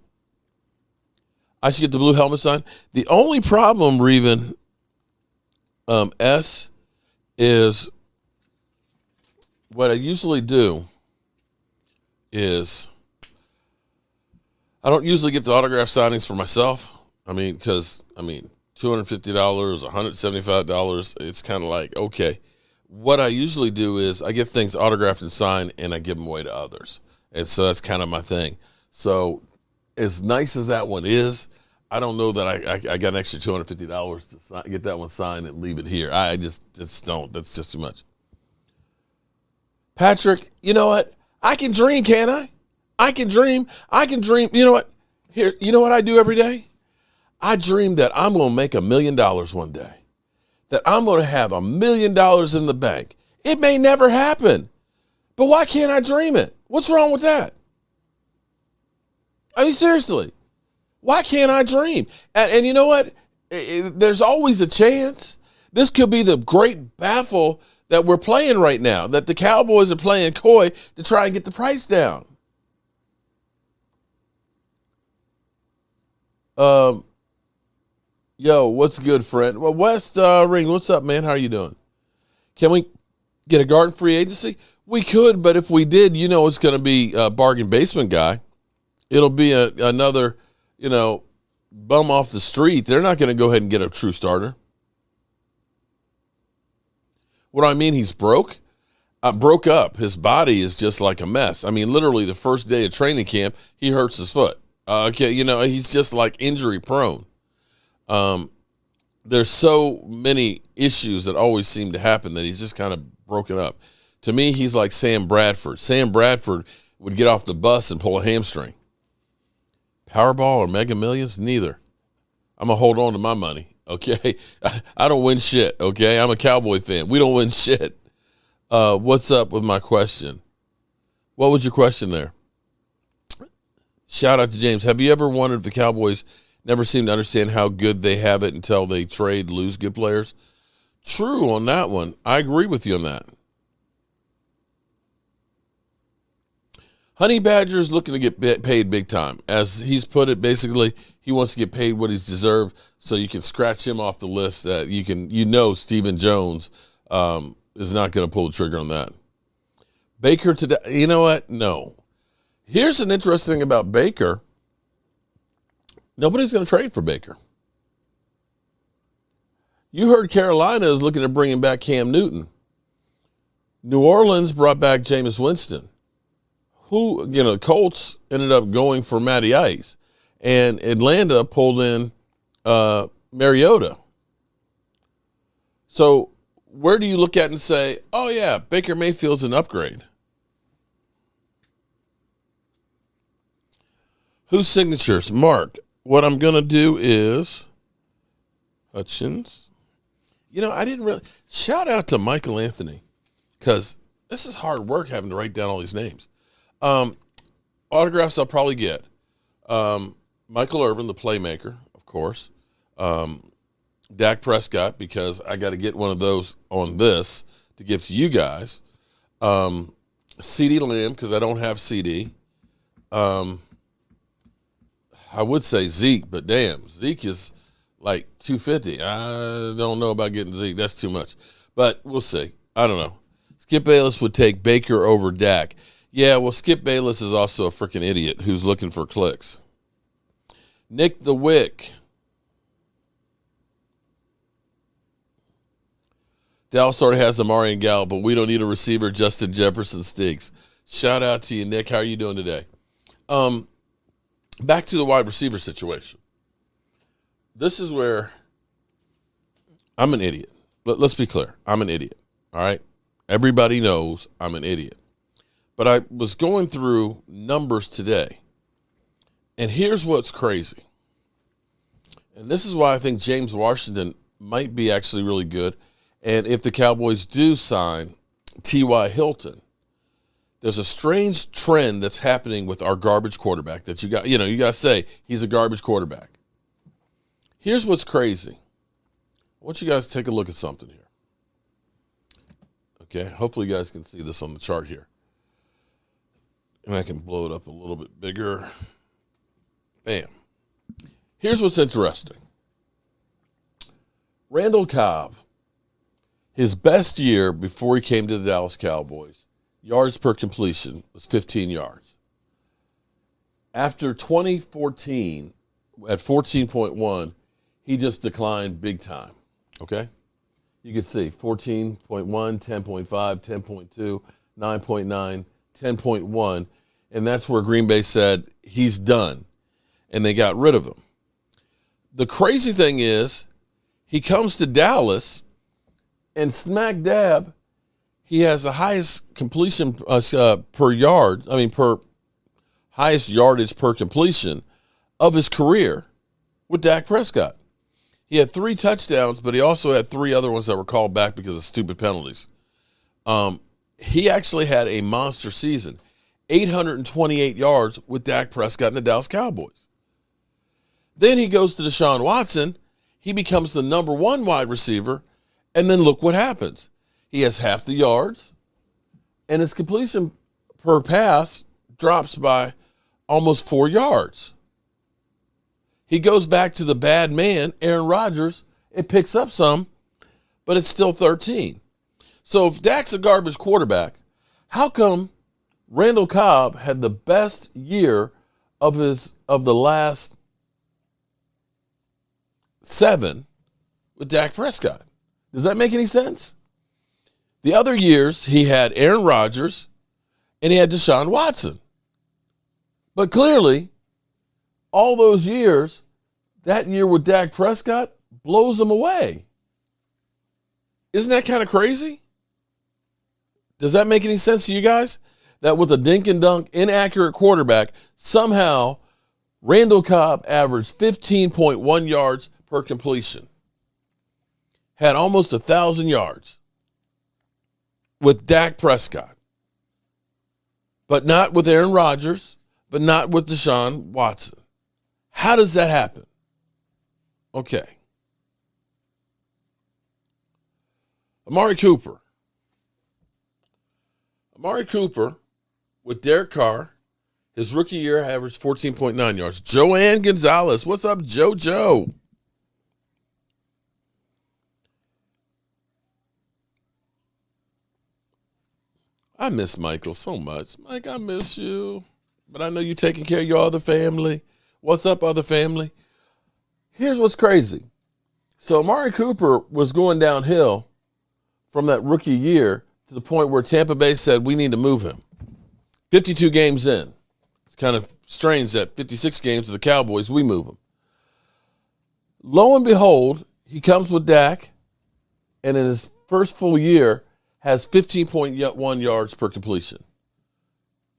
I should get the blue helmet sign. The only problem, Reven S, is what I usually do is I don't usually get the autograph signings for myself. $250, $175, it's kind of like, okay. What I usually do is I get things autographed and signed, and I give them away to others. And so that's kind of my thing. So as nice as that one is, I don't know that I got an extra $250 to get that one signed and leave it here. I just don't. That's just too much. Patrick, you know what? I can dream, can't I? I can dream. You know what? Here, you know what I do every day? I dream that I'm going to make $1 million one day. That I'm going to have $1 million in the bank. It may never happen, but why can't I dream it? What's wrong with that? I mean, seriously, why can't I dream? And you know what? There's always a chance. This could be the great baffle that we're playing right now, that the Cowboys are playing coy to try and get the price down. Yo, what's good, friend? Well, West Ring, what's up, man? How are you doing? Can we get a guard in free agency? We could, but if we did, it's going to be a bargain basement guy. It'll be another, bum off the street. They're not going to go ahead and get a true starter. What do I mean? He's broke up. His body is just like a mess. I mean, literally the first day of training camp, he hurts his foot. He's just like injury prone. There's so many issues that always seem to happen that he's just kind of broken up. To me, he's like Sam Bradford. Sam Bradford would get off the bus and pull a hamstring. Powerball or Mega Millions? Neither. I'm going to hold on to my money, okay? I don't win shit, okay? I'm a Cowboy fan. We don't win shit. What's up with my question? What was your question there? Shout out to James. Have you ever wondered if the Cowboys never seem to understand how good they have it until they lose good players? True on that one. I agree with you on that. Honey Badger is looking to get paid big time. As he's put it, basically, he wants to get paid what he's deserved so you can scratch him off the list that Stephen Jones is not going to pull the trigger on that. Baker today, you know what? No. Here's an interesting thing about Baker. Nobody's going to trade for Baker. You heard Carolina is looking at bringing back Cam Newton. New Orleans brought back Jameis Winston. Colts ended up going for Matty Ice. And Atlanta pulled in Mariota. So where do you look at and say, oh, yeah, Baker Mayfield's an upgrade? Whose signatures? Mark. What I'm going to do is Hutchins. I didn't really – shout out to Michael Anthony because this is hard work having to write down all these names. Autographs I'll probably get. Michael Irvin, the playmaker, of course. Dak Prescott, because I got to get one of those on this to give to you guys. CeeDee Lamb, because I don't have CD. I would say Zeke, but damn, Zeke is like $250. I don't know about getting Zeke. That's too much. But we'll see. I don't know. Skip Bayless would take Baker over Dak. Yeah, well, Skip Bayless is also a freaking idiot who's looking for clicks. Nick the Wick. Dallas already has Amari and Gallup, but we don't need a receiver. Justin Jefferson stinks. Shout out to you, Nick. How are you doing today? Back to the wide receiver situation. This is where I'm an idiot. Let's be clear. I'm an idiot. All right? Everybody knows I'm an idiot. But I was going through numbers today, And here's what's crazy. And this is why I think James Washington might be actually really good. And if the Cowboys do sign T.Y. Hilton, there's a strange trend that's happening with our garbage quarterback that you got to say he's a garbage quarterback. Here's what's crazy. I want you guys to take a look at something here. Okay, hopefully you guys can see this on the chart here. And I can blow it up a little bit bigger. Bam. Here's what's interesting. Randall Cobb, his best year before he came to the Dallas Cowboys, yards per completion was 15 yards. After 2014, at 14.1, he just declined big time, okay? You can see 14.1, 10.5, 10.2, 9.9, 10.1, and that's where Green Bay said he's done, and they got rid of him. The crazy thing is he comes to Dallas, and smack dab, he has the highest completion highest yardage per completion of his career with Dak Prescott. He had 3 touchdowns, but he also had 3 other ones that were called back because of stupid penalties. He actually had a monster season, 828 yards with Dak Prescott and the Dallas Cowboys. Then he goes to Deshaun Watson. He becomes the number 1 wide receiver, and then look what happens. He has half the yards, and his completion per pass drops by almost 4 yards. He goes back to the bad man, Aaron Rodgers. It picks up some, but it's still 13. So if Dak's a garbage quarterback, how come Randall Cobb had the best year of the last 7 with Dak Prescott? Does that make any sense? The other years, he had Aaron Rodgers and he had Deshaun Watson. But clearly, all those years, that year with Dak Prescott blows him away. Isn't that kind of crazy? Does that make any sense to you guys? That with a dink and dunk, inaccurate quarterback, somehow Randall Cobb averaged 15.1 yards per completion. Had almost 1,000 yards with Dak Prescott. But not with Aaron Rodgers, but not with Deshaun Watson. How does that happen? Okay. Amari Cooper. Amari Cooper with Derek Carr, his rookie year averaged 14.9 yards. Joanne Gonzalez. What's up, JoJo? I miss Michael so much. Mike, I miss you. But I know you're taking care of your other family. What's up, other family? Here's what's crazy. So Amari Cooper was going downhill from that rookie year to the point where Tampa Bay said, we need to move him. 52 games in. It's kind of strange that 56 games to the Cowboys, we move him. Lo and behold, he comes with Dak, and in his first full year, has 15.1 yards per completion.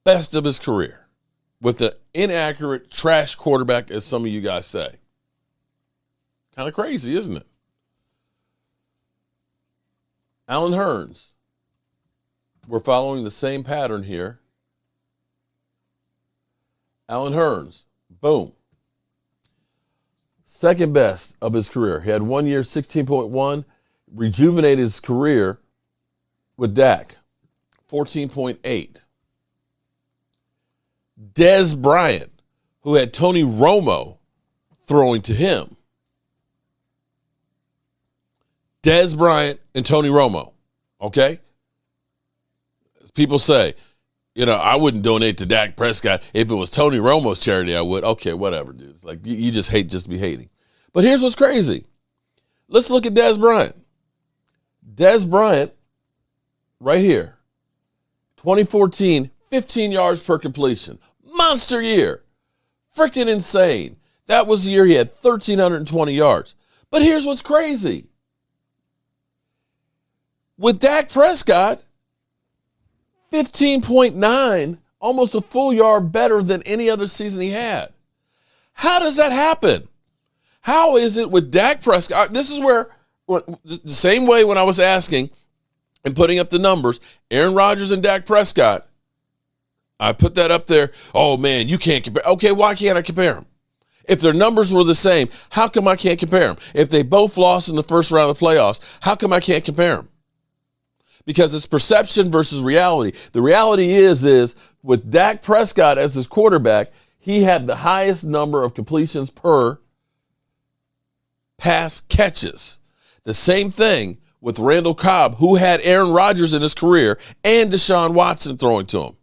Best of his career. With the inaccurate trash quarterback, as some of you guys say. Kind of crazy, isn't it? Allen Hurns. We're following the same pattern here. Allen Hurns. Boom. Second best of his career. He had 1 year, 16.1. Rejuvenated his career with Dak. 14.8. Dez Bryant, who had Tony Romo throwing to him. Dez Bryant and Tony Romo, okay? People say, I wouldn't donate to Dak Prescott. If it was Tony Romo's charity, I would. Okay, whatever, dude. It's like you just hate just to be hating. But here's what's crazy. Let's look at Dez Bryant. Dez Bryant, right here, 2014, 15 yards per completion. Monster year. Freaking insane. That was the year he had 1,320 yards. But here's what's crazy. With Dak Prescott, 15.9, almost a full yard better than any other season he had. How does that happen? How is it with Dak Prescott? This is where, the same way when I was asking and putting up the numbers, Aaron Rodgers and Dak Prescott, I put that up there. Oh, man, you can't compare. Okay, why can't I compare them? If their numbers were the same, how come I can't compare them? If they both lost in the first round of the playoffs, how come I can't compare them? Because it's perception versus reality. The reality is with Dak Prescott as his quarterback, he had the highest number of completions per pass catches. The same thing with Randall Cobb, who had Aaron Rodgers in his career and Deshaun Watson throwing to him.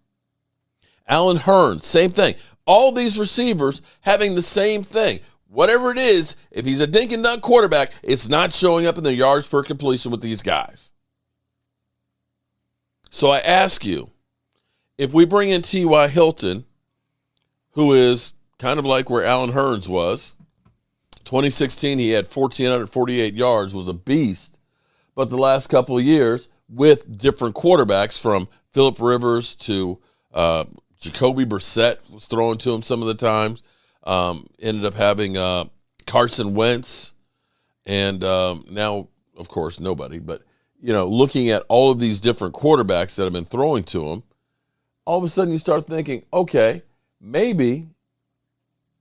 Allen Hurns, same thing. All these receivers having the same thing. Whatever it is, if he's a dink and dunk quarterback, it's not showing up in the yards per completion with these guys. So I ask you, if we bring in T.Y. Hilton, who is kind of like where Allen Hurns was, 2016 he had 1,448 yards, was a beast, but the last couple of years with different quarterbacks from Phillip Rivers to Jacoby Brissett was throwing to him some of the times. Ended up having Carson Wentz, and now, of course, nobody. But, looking at all of these different quarterbacks that have been throwing to him, all of a sudden you start thinking, okay, maybe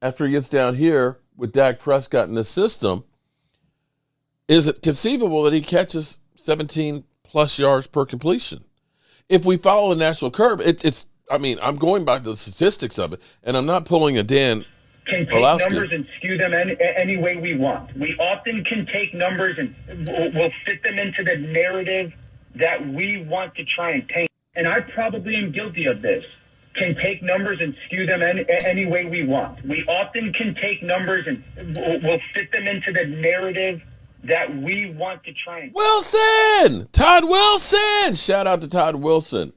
after he gets down here with Dak Prescott in the system, is it conceivable that he catches 17-plus yards per completion? If we follow the natural curve, I'm going by the statistics of it, and I'm not pulling a Dan can take Orlowski. Numbers and skew them any way we want. We often can take numbers and we'll fit them into the narrative that we want to try and paint. And I probably am guilty of this. Can take numbers and skew them any way we want. We often can take numbers and we'll fit them into the narrative that we want to try and... Wilson! Todd Wilson! Shout out to Todd Wilson.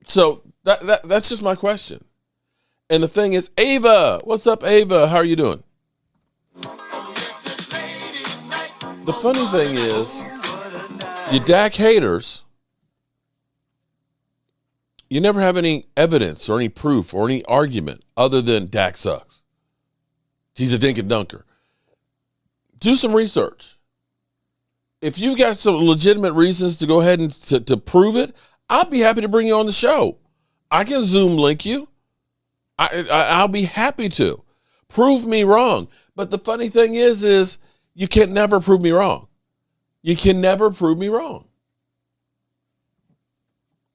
So that's just my question. And the thing is, Ava, what's up, Ava? How are you doing? The funny thing is, you Dak haters, you never have any evidence or any proof or any argument other than Dak sucks. He's a dink and dunker. Do some research. If you got some legitimate reasons to go ahead and to prove it, I'll be happy to bring you on the show. I can Zoom link you. I'll be happy to. Prove me wrong. But the funny thing is you can never prove me wrong. You can never prove me wrong.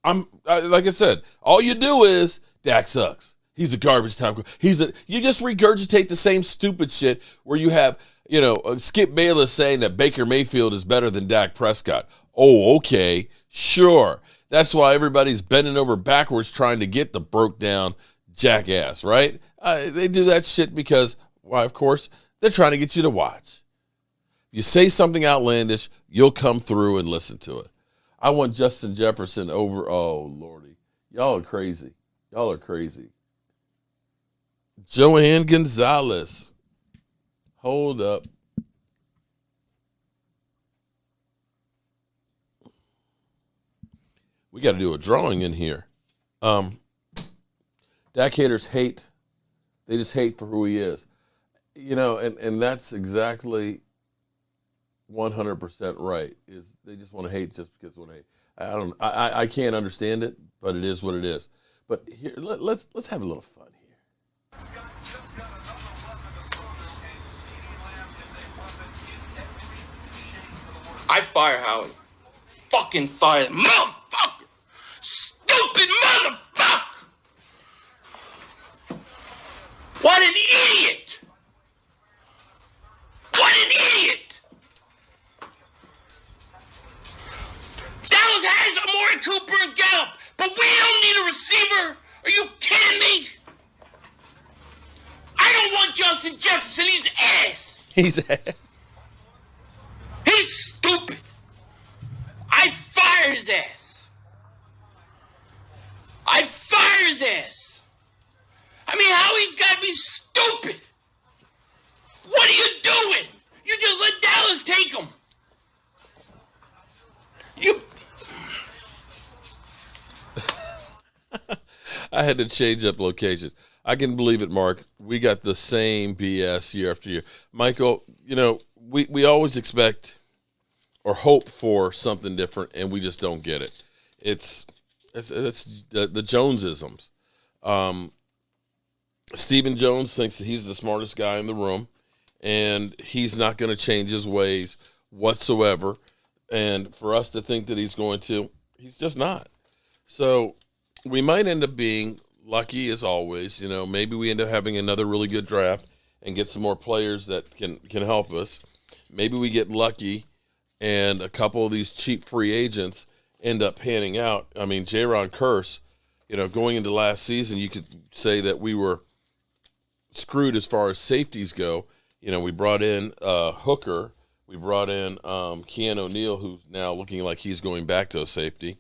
Like I said, all you do is Dak sucks. He's a garbage time. You just regurgitate the same stupid shit where you have, Skip Bayless saying that Baker Mayfield is better than Dak Prescott. Oh, okay, sure. That's why everybody's bending over backwards trying to get the broke down jackass, right? They do that shit because, well, of course, they're trying to get you to watch. If you say something outlandish, you'll come through and listen to it. I want Justin Jefferson over. Oh, Lordy. Y'all are crazy. Y'all are crazy. Joanne Gonzalez. Hold up. We got to do a drawing in here. Dak haters hate. They just hate for who he is. And that's exactly 100% right. Is they just want to hate just because they want to hate. I can't understand it, but it is what it is. But here, let's have a little fun here. I fire Howie. Fucking fire that motherfucker! Stupid motherfucker! What an idiot! What an idiot! Dallas has Amari Cooper and Gallup, but we don't need a receiver. Are you kidding me? I don't want Justin Jefferson. He's ass. He's ass. He's stupid. I fire his ass. I fire his ass. I mean, Howie's got to be stupid. What are you doing? You just let Dallas take him. I had to change up locations. I can believe it, Mark. We got the same BS year after year. Michael, we always expect or hope for something different, and we just don't get it. It's the Jonesisms. Stephen Jones thinks that he's the smartest guy in the room, and he's not going to change his ways whatsoever. And for us to think that he's going to, he's just not. So we might end up being lucky as always. Maybe we end up having another really good draft and get some more players that can help us. Maybe we get lucky and a couple of these cheap free agents end up panning out. I mean, Jaron Curse, going into last season, you could say that we were screwed as far as safeties go. We brought in Hooker. We brought in Keanu O'Neal, who's now looking like he's going back to a safety.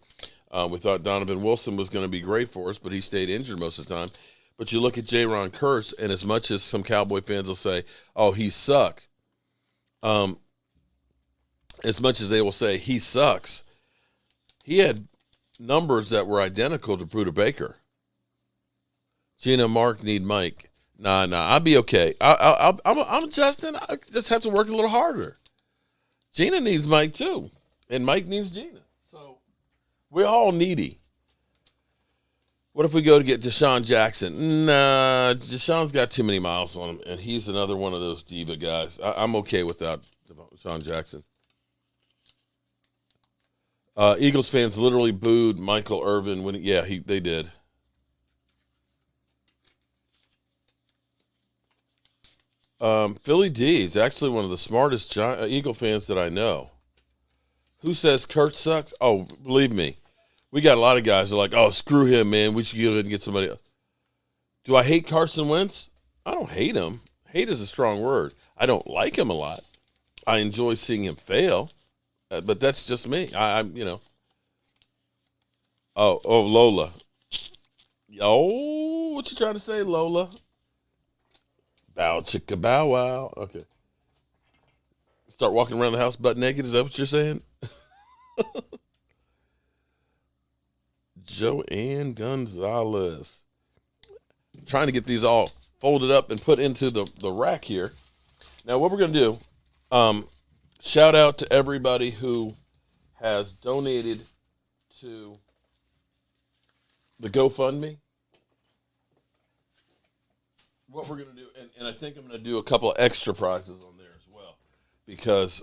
We thought Donovan Wilson was going to be great for us, but he stayed injured most of the time. But you look at Jaron Curse, and as much as some Cowboy fans will say, oh, he suck, as much as they will say he sucks, he had numbers that were identical to Bruder Baker. Gina, Mark need Mike. Nah, I'll be okay. I'm Justin. I just have to work a little harder. Gina needs Mike too, and Mike needs Gina. So we're all needy. What if we go to get Deshaun Jackson? Nah, Deshaun's got too many miles on him, and he's another one of those diva guys. I'm okay without Deshaun Jackson. Eagles fans literally booed Michael Irvin when they did. Philly D is actually one of the smartest Eagle fans that I know. Who says Kurt sucks? Oh, believe me, we got a lot of guys that are like, oh, screw him, man. We should go ahead and get somebody else. Do I hate Carson Wentz? I don't hate him. Hate is a strong word. I don't like him a lot. I enjoy seeing him fail, but that's just me. I'm. Oh, Lola. Oh, what you trying to say, Lola? Bow chicka bow wow. Okay. Start walking around the house butt naked. Is that what you're saying? Joanne Gonzalez. Trying to get these all folded up and put into the rack here. Now, what we're going to do, shout out to everybody who has donated to the GoFundMe. What we're going to do, and I think I'm going to do a couple of extra prizes on there as well, because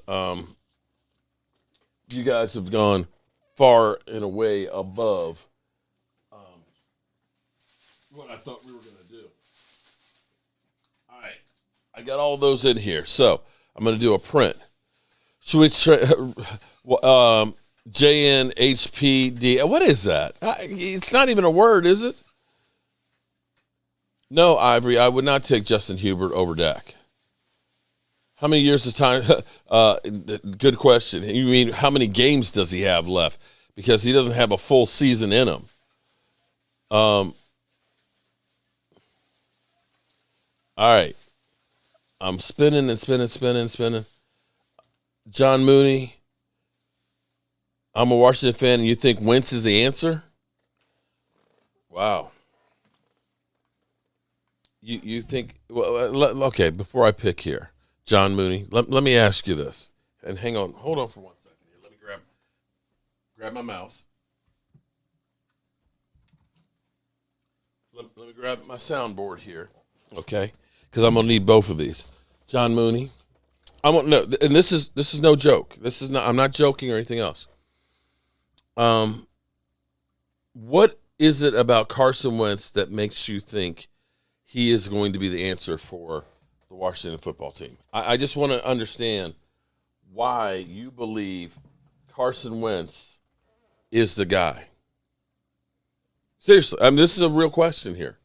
you guys have gone far and away above what I thought we were going to do. All right. I got all those in here, so I'm going to do a print. JNHPD. What is that? It's not even a word, is it? No, Ivory, I would not take Justin Hubert over Dak. How many years is time? Good question. You mean how many games does he have left? Because he doesn't have a full season in him. All right. I'm spinning and spinning. John Mooney. I'm a Washington fan, and you think Wentz is the answer? Wow. You think, well, okay, before I pick here, John Mooney, let me ask you this. And hold on for 1 second here. Let me grab my mouse. Let me grab my soundboard here, okay? Because I'm gonna need both of these. John Mooney, and this is no joke. I'm not joking or anything else. What is it about Carson Wentz that makes you think he is going to be the answer for the Washington football team? I just want to understand why you believe Carson Wentz is the guy. Seriously, this is a real question here.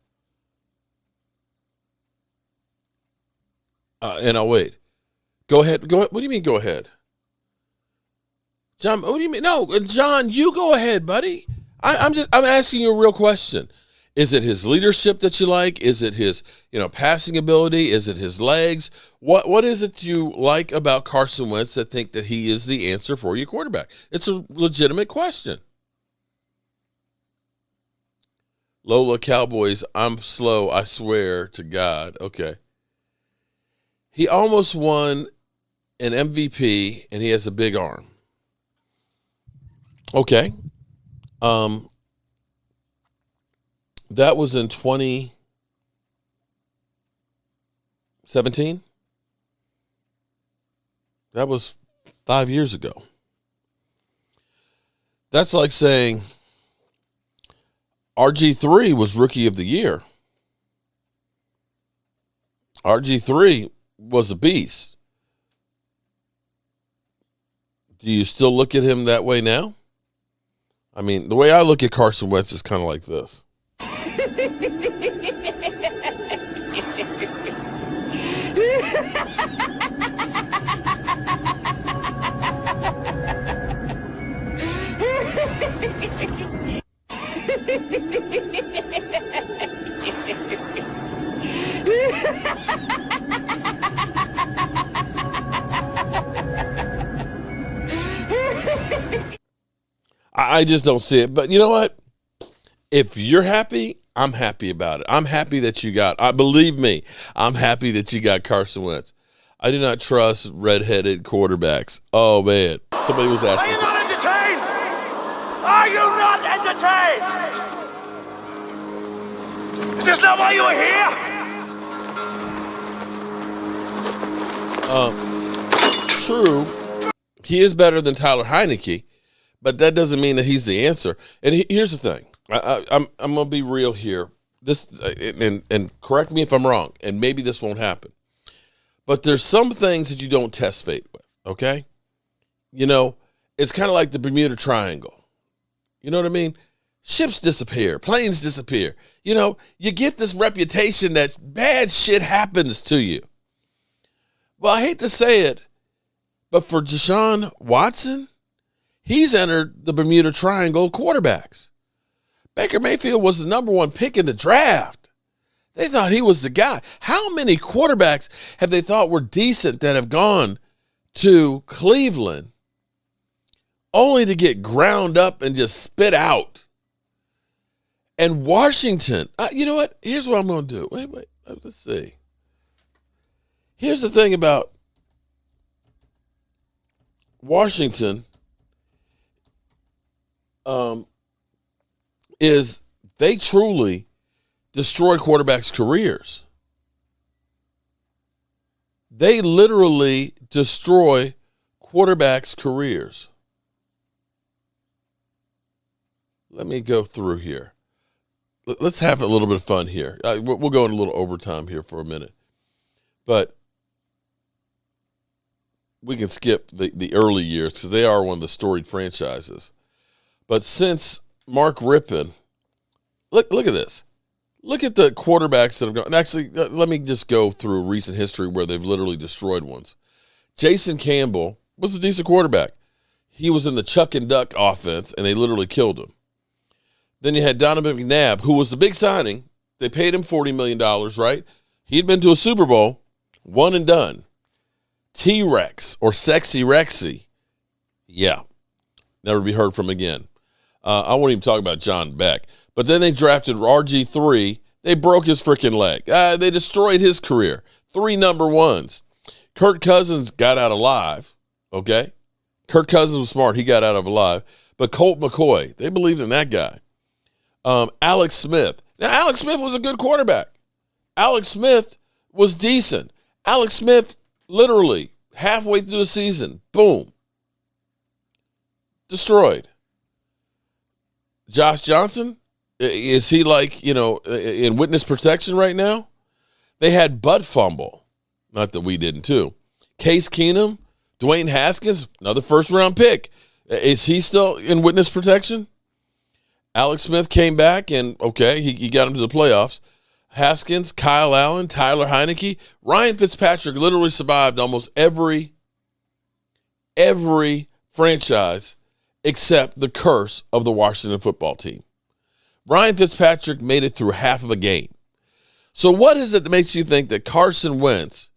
And I'll wait. Go ahead. What do you mean, go ahead? John, what do you mean? No, John, you go ahead, buddy. I'm asking you a real question. Is it his leadership that you like? Is it his, passing ability? Is it his legs? What is it you like about Carson Wentz that think that he is the answer for your quarterback? It's a legitimate question. Lola Cowboys, I'm slow, I swear to God. Okay. He almost won an MVP, and he has a big arm. Okay. That was in 2017. That was 5 years ago. That's like saying RG3 was Rookie of the Year. RG3 was a beast. Do you still look at him that way now? I mean, the way I look at Carson Wentz is kind of like this. I just don't see it. But you know what? If you're happy, I'm happy about it. I'm happy that you got, believe me, I'm happy that you got Carson Wentz. I do not trust redheaded quarterbacks. Oh, man. Somebody was asking. Are you not entertained? Are you not entertained? Is this not why you are here? True. He is better than Tyler Heineke, but that doesn't mean that he's the answer. And here's the thing. I'm going to be real here. This and correct me if I'm wrong, and maybe this won't happen. But there's some things that you don't test fate with, okay? You know, it's kind of like the Bermuda Triangle. You know what I mean? Ships disappear. Planes disappear. You know, you get this reputation that bad shit happens to you. Well, I hate to say it, but for Deshaun Watson, he's entered the Bermuda Triangle of quarterbacks. Baker Mayfield was the number one pick in the draft. They thought he was the guy. How many quarterbacks have they thought were decent that have gone to Cleveland only to get ground up and just spit out? And Washington, you know what? Here's what I'm going to do. Wait, let's see. Here's the thing about Washington is they truly destroy quarterbacks' careers. They literally destroy quarterbacks' careers. Let me go through here. Let's have a little bit of fun here. We'll go in a little overtime here for a minute. But we can skip the early years because they are one of the storied franchises. But since Mark Rippon, look at this. Look at the quarterbacks that have gone. Actually, let me just go through recent history where they've literally destroyed ones. Jason Campbell was a decent quarterback. He was in the Chuck and Duck offense, and they literally killed him. Then you had Donovan McNabb, who was the big signing. They paid him $40 million, right? He'd been to a Super Bowl, one and done. T-Rex or Sexy Rexy. Yeah. Never be heard from again. I won't even talk about John Beck. But then they drafted RG3. They broke his freaking leg. They destroyed his career. 3 number ones. Kirk Cousins got out alive, okay? Kirk Cousins was smart. He got out of alive. But Colt McCoy, they believed in that guy. Alex Smith. Now, Alex Smith was a good quarterback. Alex Smith was decent. Alex Smith, literally, halfway through the season, boom, destroyed. Josh Johnson, is he like, in witness protection right now? They had butt fumble. Not that we didn't, too. Case Keenum, Dwayne Haskins, another first-round pick. Is he still in witness protection? Alex Smith came back, and, okay, he got him to the playoffs. Haskins, Kyle Allen, Tyler Heineke. Ryan Fitzpatrick literally survived almost every franchise except the curse of the Washington football team. Ryan Fitzpatrick made it through half of a game. So what is it that makes you think that Carson Wentz,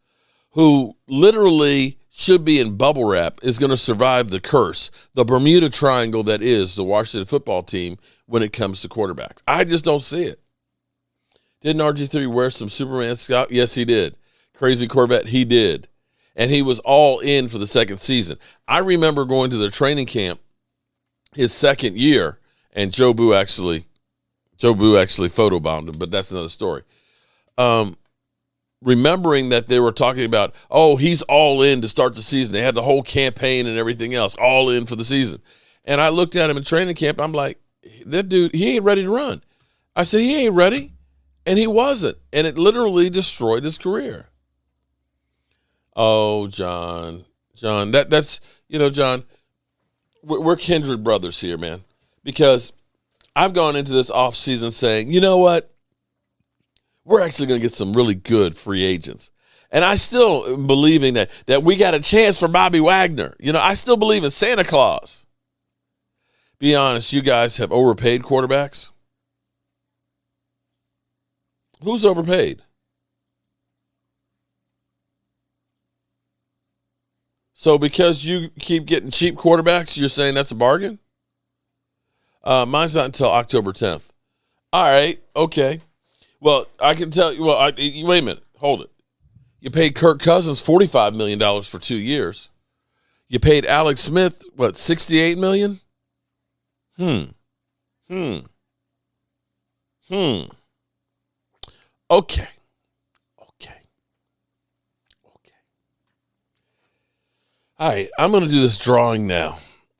who literally should be in bubble wrap is going to survive the curse, the Bermuda Triangle that is the Washington football team when it comes to quarterbacks. I just don't see it. Didn't RG3 wear some Superman scout? Yes, he did. Crazy Corvette, he did. And he was all in for the second season. I remember going to the training camp his second year, and Jobu actually photobombed him, but that's another story. Remembering that they were talking about, oh, he's all in to start the season. They had the whole campaign and everything else, all in for the season. And I looked at him in training camp. I'm like, that dude, he ain't ready to run. I said, he ain't ready. And he wasn't. And it literally destroyed his career. Oh, John, that's, John, we're kindred brothers here, man, because I've gone into this offseason saying, you know what? We're actually going to get some really good free agents. And I still am believing that we got a chance for Bobby Wagner. I still believe in Santa Claus. Be honest, you guys have overpaid quarterbacks. Who's overpaid? So because you keep getting cheap quarterbacks, you're saying that's a bargain? Mine's not until October 10th. All right, okay. Well, I can tell you, wait a minute, hold it. You paid Kirk Cousins $45 million for 2 years. You paid Alex Smith, $68 million? Okay. All right, I'm going to do this drawing now.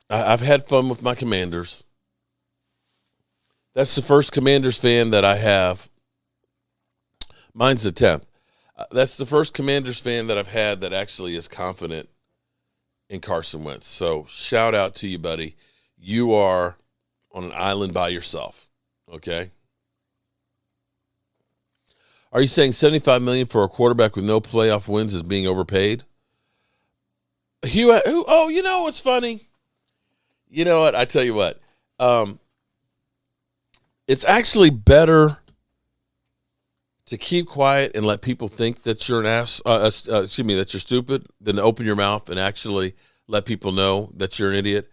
I've had fun with my Commanders. That's the first Commanders fan that I have. Mine's the 10th. That's the first Commanders fan that I've had that actually is confident in Carson Wentz. So shout out to you, buddy. You are on an island by yourself, okay? Are you saying $75 million for a quarterback with no playoff wins is being overpaid? Oh, you know what's funny? You know what? I tell you what. It's actually better to keep quiet and let people think that you're an ass. That you're stupid, than to open your mouth and actually let people know that you're an idiot.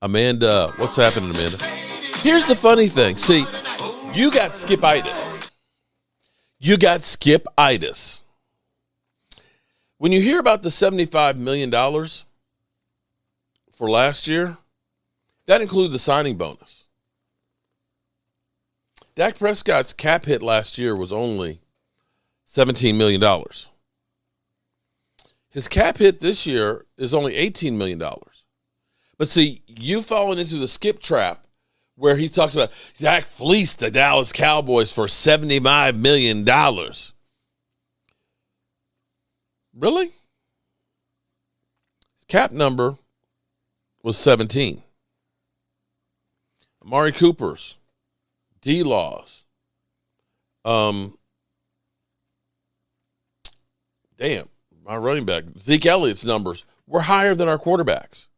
Amanda, what's happening, Amanda? Here's the funny thing. See, you got skip-itis. When you hear about the $75 million for last year, that included the signing bonus. Dak Prescott's cap hit last year was only $17 million. His cap hit this year is only $18 million. But see, you've fallen into the skip trap where he talks about Dak fleeced the Dallas Cowboys for $75 million. Really? His cap number was 17. Amari Cooper's, D-Laws, my running back, Zeke Elliott's numbers were higher than our quarterbacks.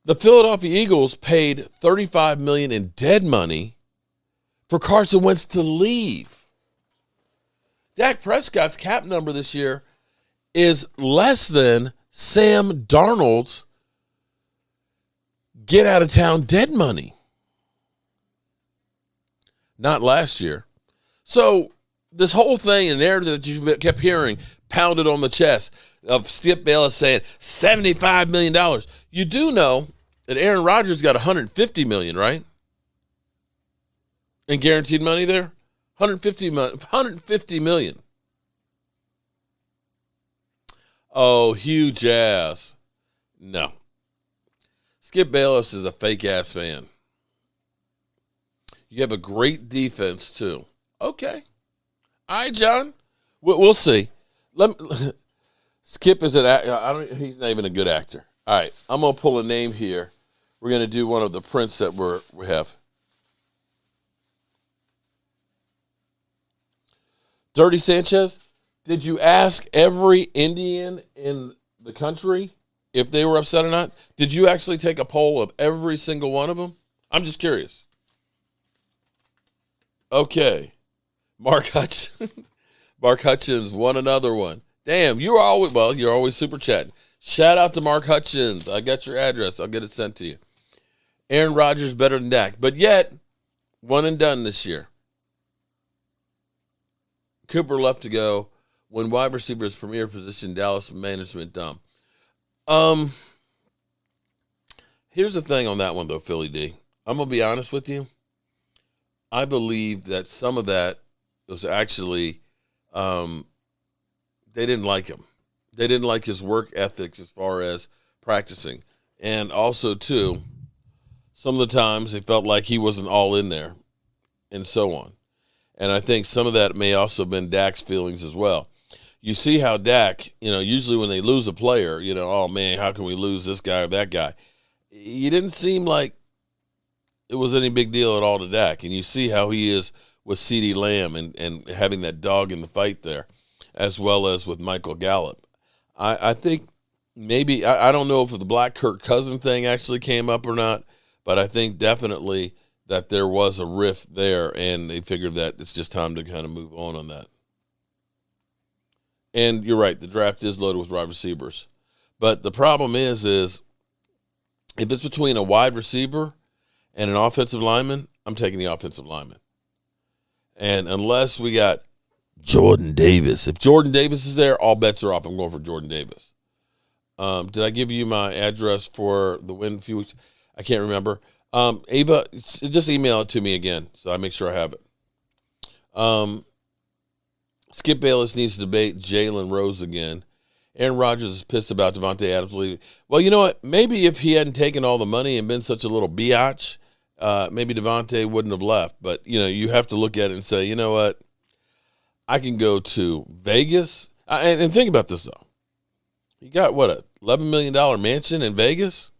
The Philadelphia Eagles paid $35 million in dead money for Carson Wentz to leave. Dak Prescott's cap number this year is less than Sam Darnold's get out of town dead money. Not last year. So this whole thing and narrative that you kept hearing pounded on the chest of Skip Bayless saying $75 million. You do know that Aaron Rodgers got $150 million, right? In guaranteed money there? $150 million. Oh, huge ass. No. Skip Bayless is a fake-ass fan. You have a great defense, too. Okay. All right, John. We'll see. Skip is an actor. He's not even a good actor. All right. I'm going to pull a name here. We're going to do one of the prints that we have. Dirty Sanchez, did you ask every Indian in the country if they were upset or not? Did you actually take a poll of every single one of them? I'm just curious. Okay. Mark Hutchins won another one. Damn, you're always super chatting. Shout out to Mark Hutchins. I got your address. I'll get it sent to you. Aaron Rodgers better than Dak, but yet one and done this year. Cooper left to go when wide receiver's premier position. Dallas management dumb. Here's the thing on that one though, Philly D. I'm gonna be honest with you. I believe that some of that was actually they didn't like him. They didn't like his work ethics as far as practicing. And also, too, some of the times they felt like he wasn't all in there and so on. And I think some of that may also have been Dak's feelings as well. You see how Dak, usually when they lose a player, oh, man, how can we lose this guy or that guy? He didn't seem like it was any big deal at all to Dak. And you see how he is with CeeDee Lamb and having that dog in the fight there, as well as with Michael Gallup. I think maybe, I don't know if the Black Kirk Cousin thing actually came up or not, but I think definitely that there was a rift there, and they figured that it's just time to kind of move on that. And you're right, the draft is loaded with wide receivers. But the problem is if it's between a wide receiver and an offensive lineman, I'm taking the offensive lineman. And unless we got Jordan Davis. If Jordan Davis is there, all bets are off. I'm going for Jordan Davis. Did I give you my address for the win a few weeks? I can't remember. Ava, just email it to me again so I make sure I have it. Skip Bayless needs to debate Jalen Rose again. Aaron Rodgers is pissed about Devontae Adams leaving. Well, you know what? Maybe if he hadn't taken all the money and been such a little biatch, maybe Devontae wouldn't have left. But, you have to look at it and say, you know what? I can go to Vegas. And think about this, though. You got, a $11 million mansion in Vegas?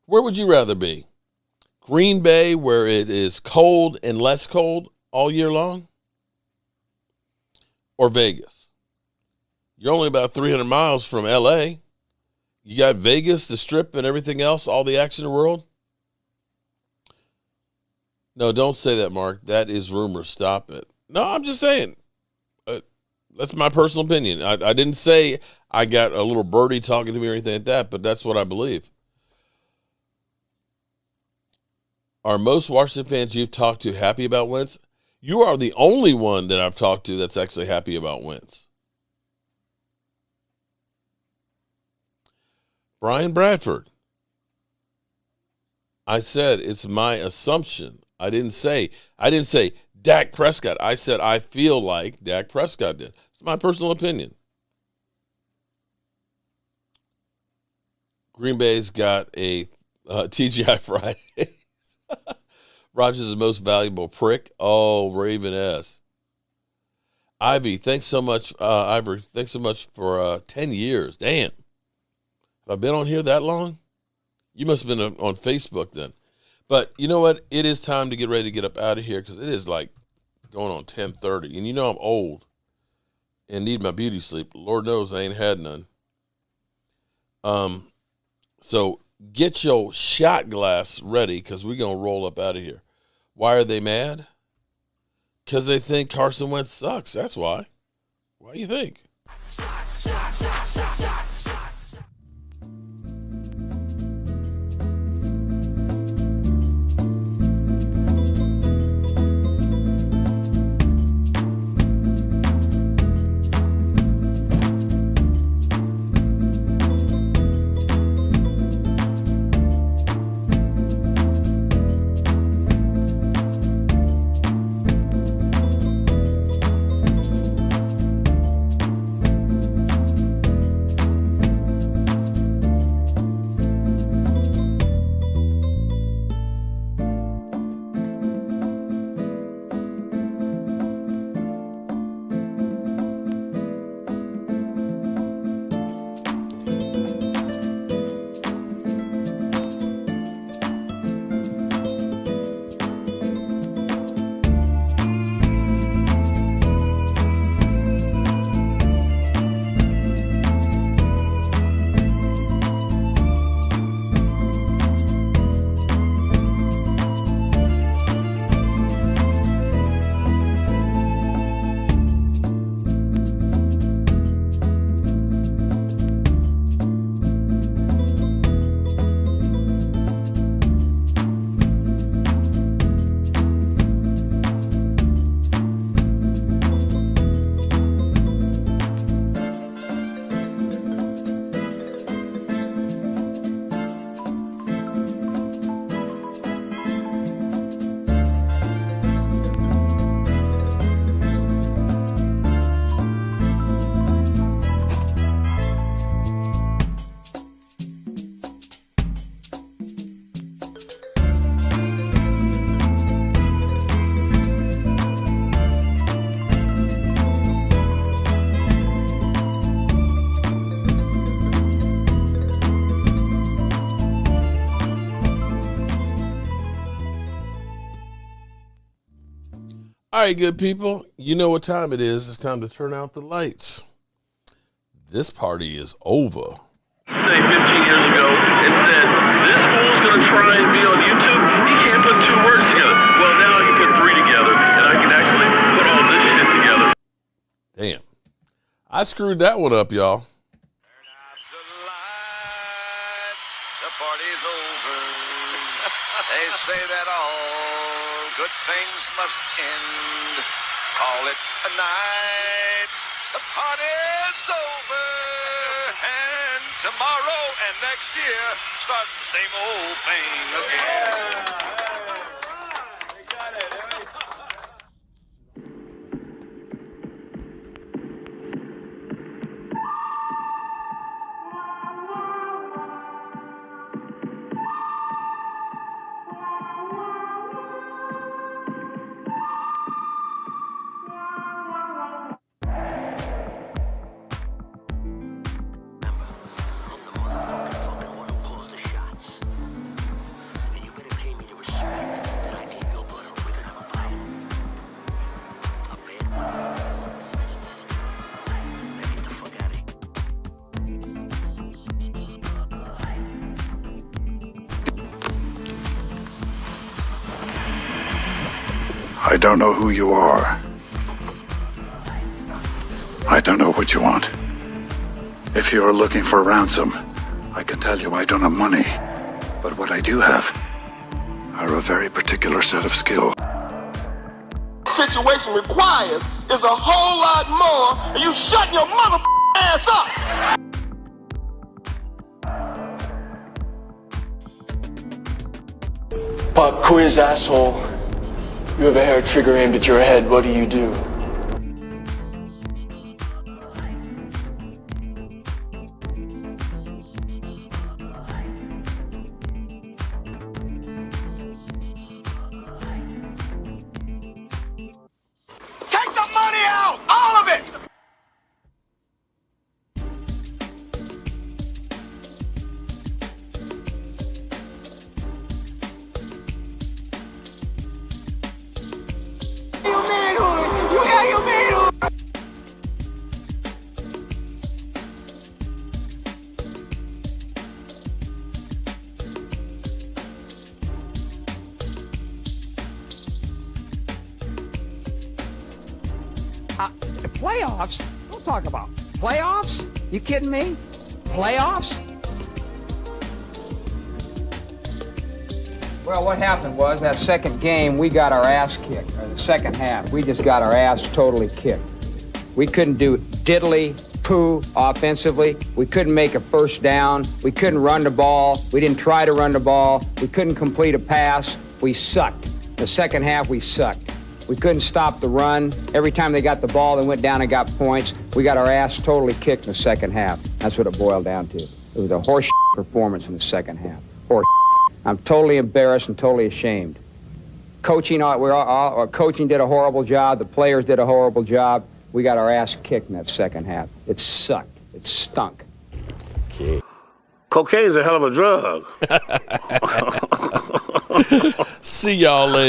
Where would you rather be? Green Bay, where it is cold and less cold all year long? Or Vegas? You're only about 300 miles from L.A. You got Vegas, the Strip, and everything else, all the action in the world? No, don't say that, Mark. That is rumor. Stop it. No, I'm just saying. That's my personal opinion. I didn't say I got a little birdie talking to me or anything like that, but that's what I believe. Are most Washington fans you've talked to happy about Wentz? You are the only one that I've talked to that's actually happy about Wentz. Brian Bradford. I said it's my assumption. I didn't say Dak Prescott. I said I feel like Dak Prescott did. It's my personal opinion. Green Bay's got a TGI Friday. Rodgers is the most valuable prick. Oh, Raven S. Ivy, thanks so much. Ivory, thanks so much for 10 years. Damn. Have I been on here that long? You must have been on Facebook then. But you know what? It is time to get ready to get up out of here because it is like going on 10:30. And I'm old and need my beauty sleep. Lord knows I ain't had none. So get your shot glass ready because we're going to roll up out of here. Why are they mad? Because they think Carson Wentz sucks. That's why. Why do you think? right, good people. You know what time it is. It's time to turn out the lights. This party is over. Say 15 years ago and said, this fool's going to try and be on YouTube. He can't put 2 words together. Well, now I can put 3 together, and I can actually put all this shit together. Damn. I screwed that one up, y'all. The party's over. They say that all good things must end. Call it a night. The party's over. And tomorrow and next year starts the same old thing again. I don't know who you are. I don't know what you want. If you are looking for ransom, I can tell you I don't have money. But what I do have are a very particular set of skills. Situation requires is a whole lot more, and you shut your mother ass up. Pop quiz, asshole. You have a hair trigger aimed at your head. What do you do? Take the money out, all of it. Playoffs? Don't talk about playoffs. You kidding me? Playoffs? Well, what happened was that second game we got our ass kicked. Or the second half, we just got our ass totally kicked. We couldn't do diddly poo offensively. We couldn't make a first down. We couldn't run the ball. We didn't try to run the ball. We couldn't complete a pass. We sucked. The second half, we sucked. We couldn't stop the run. Every time they got the ball, they went down and got points. We got our ass totally kicked in the second half. That's what it boiled down to. It was a horse performance in the second half. Horse. I'm totally embarrassed and totally ashamed. Coaching did a horrible job. The players did a horrible job. We got our ass kicked in that second half. It sucked. It stunk. Okay. Cocaine's a hell of a drug. See y'all later.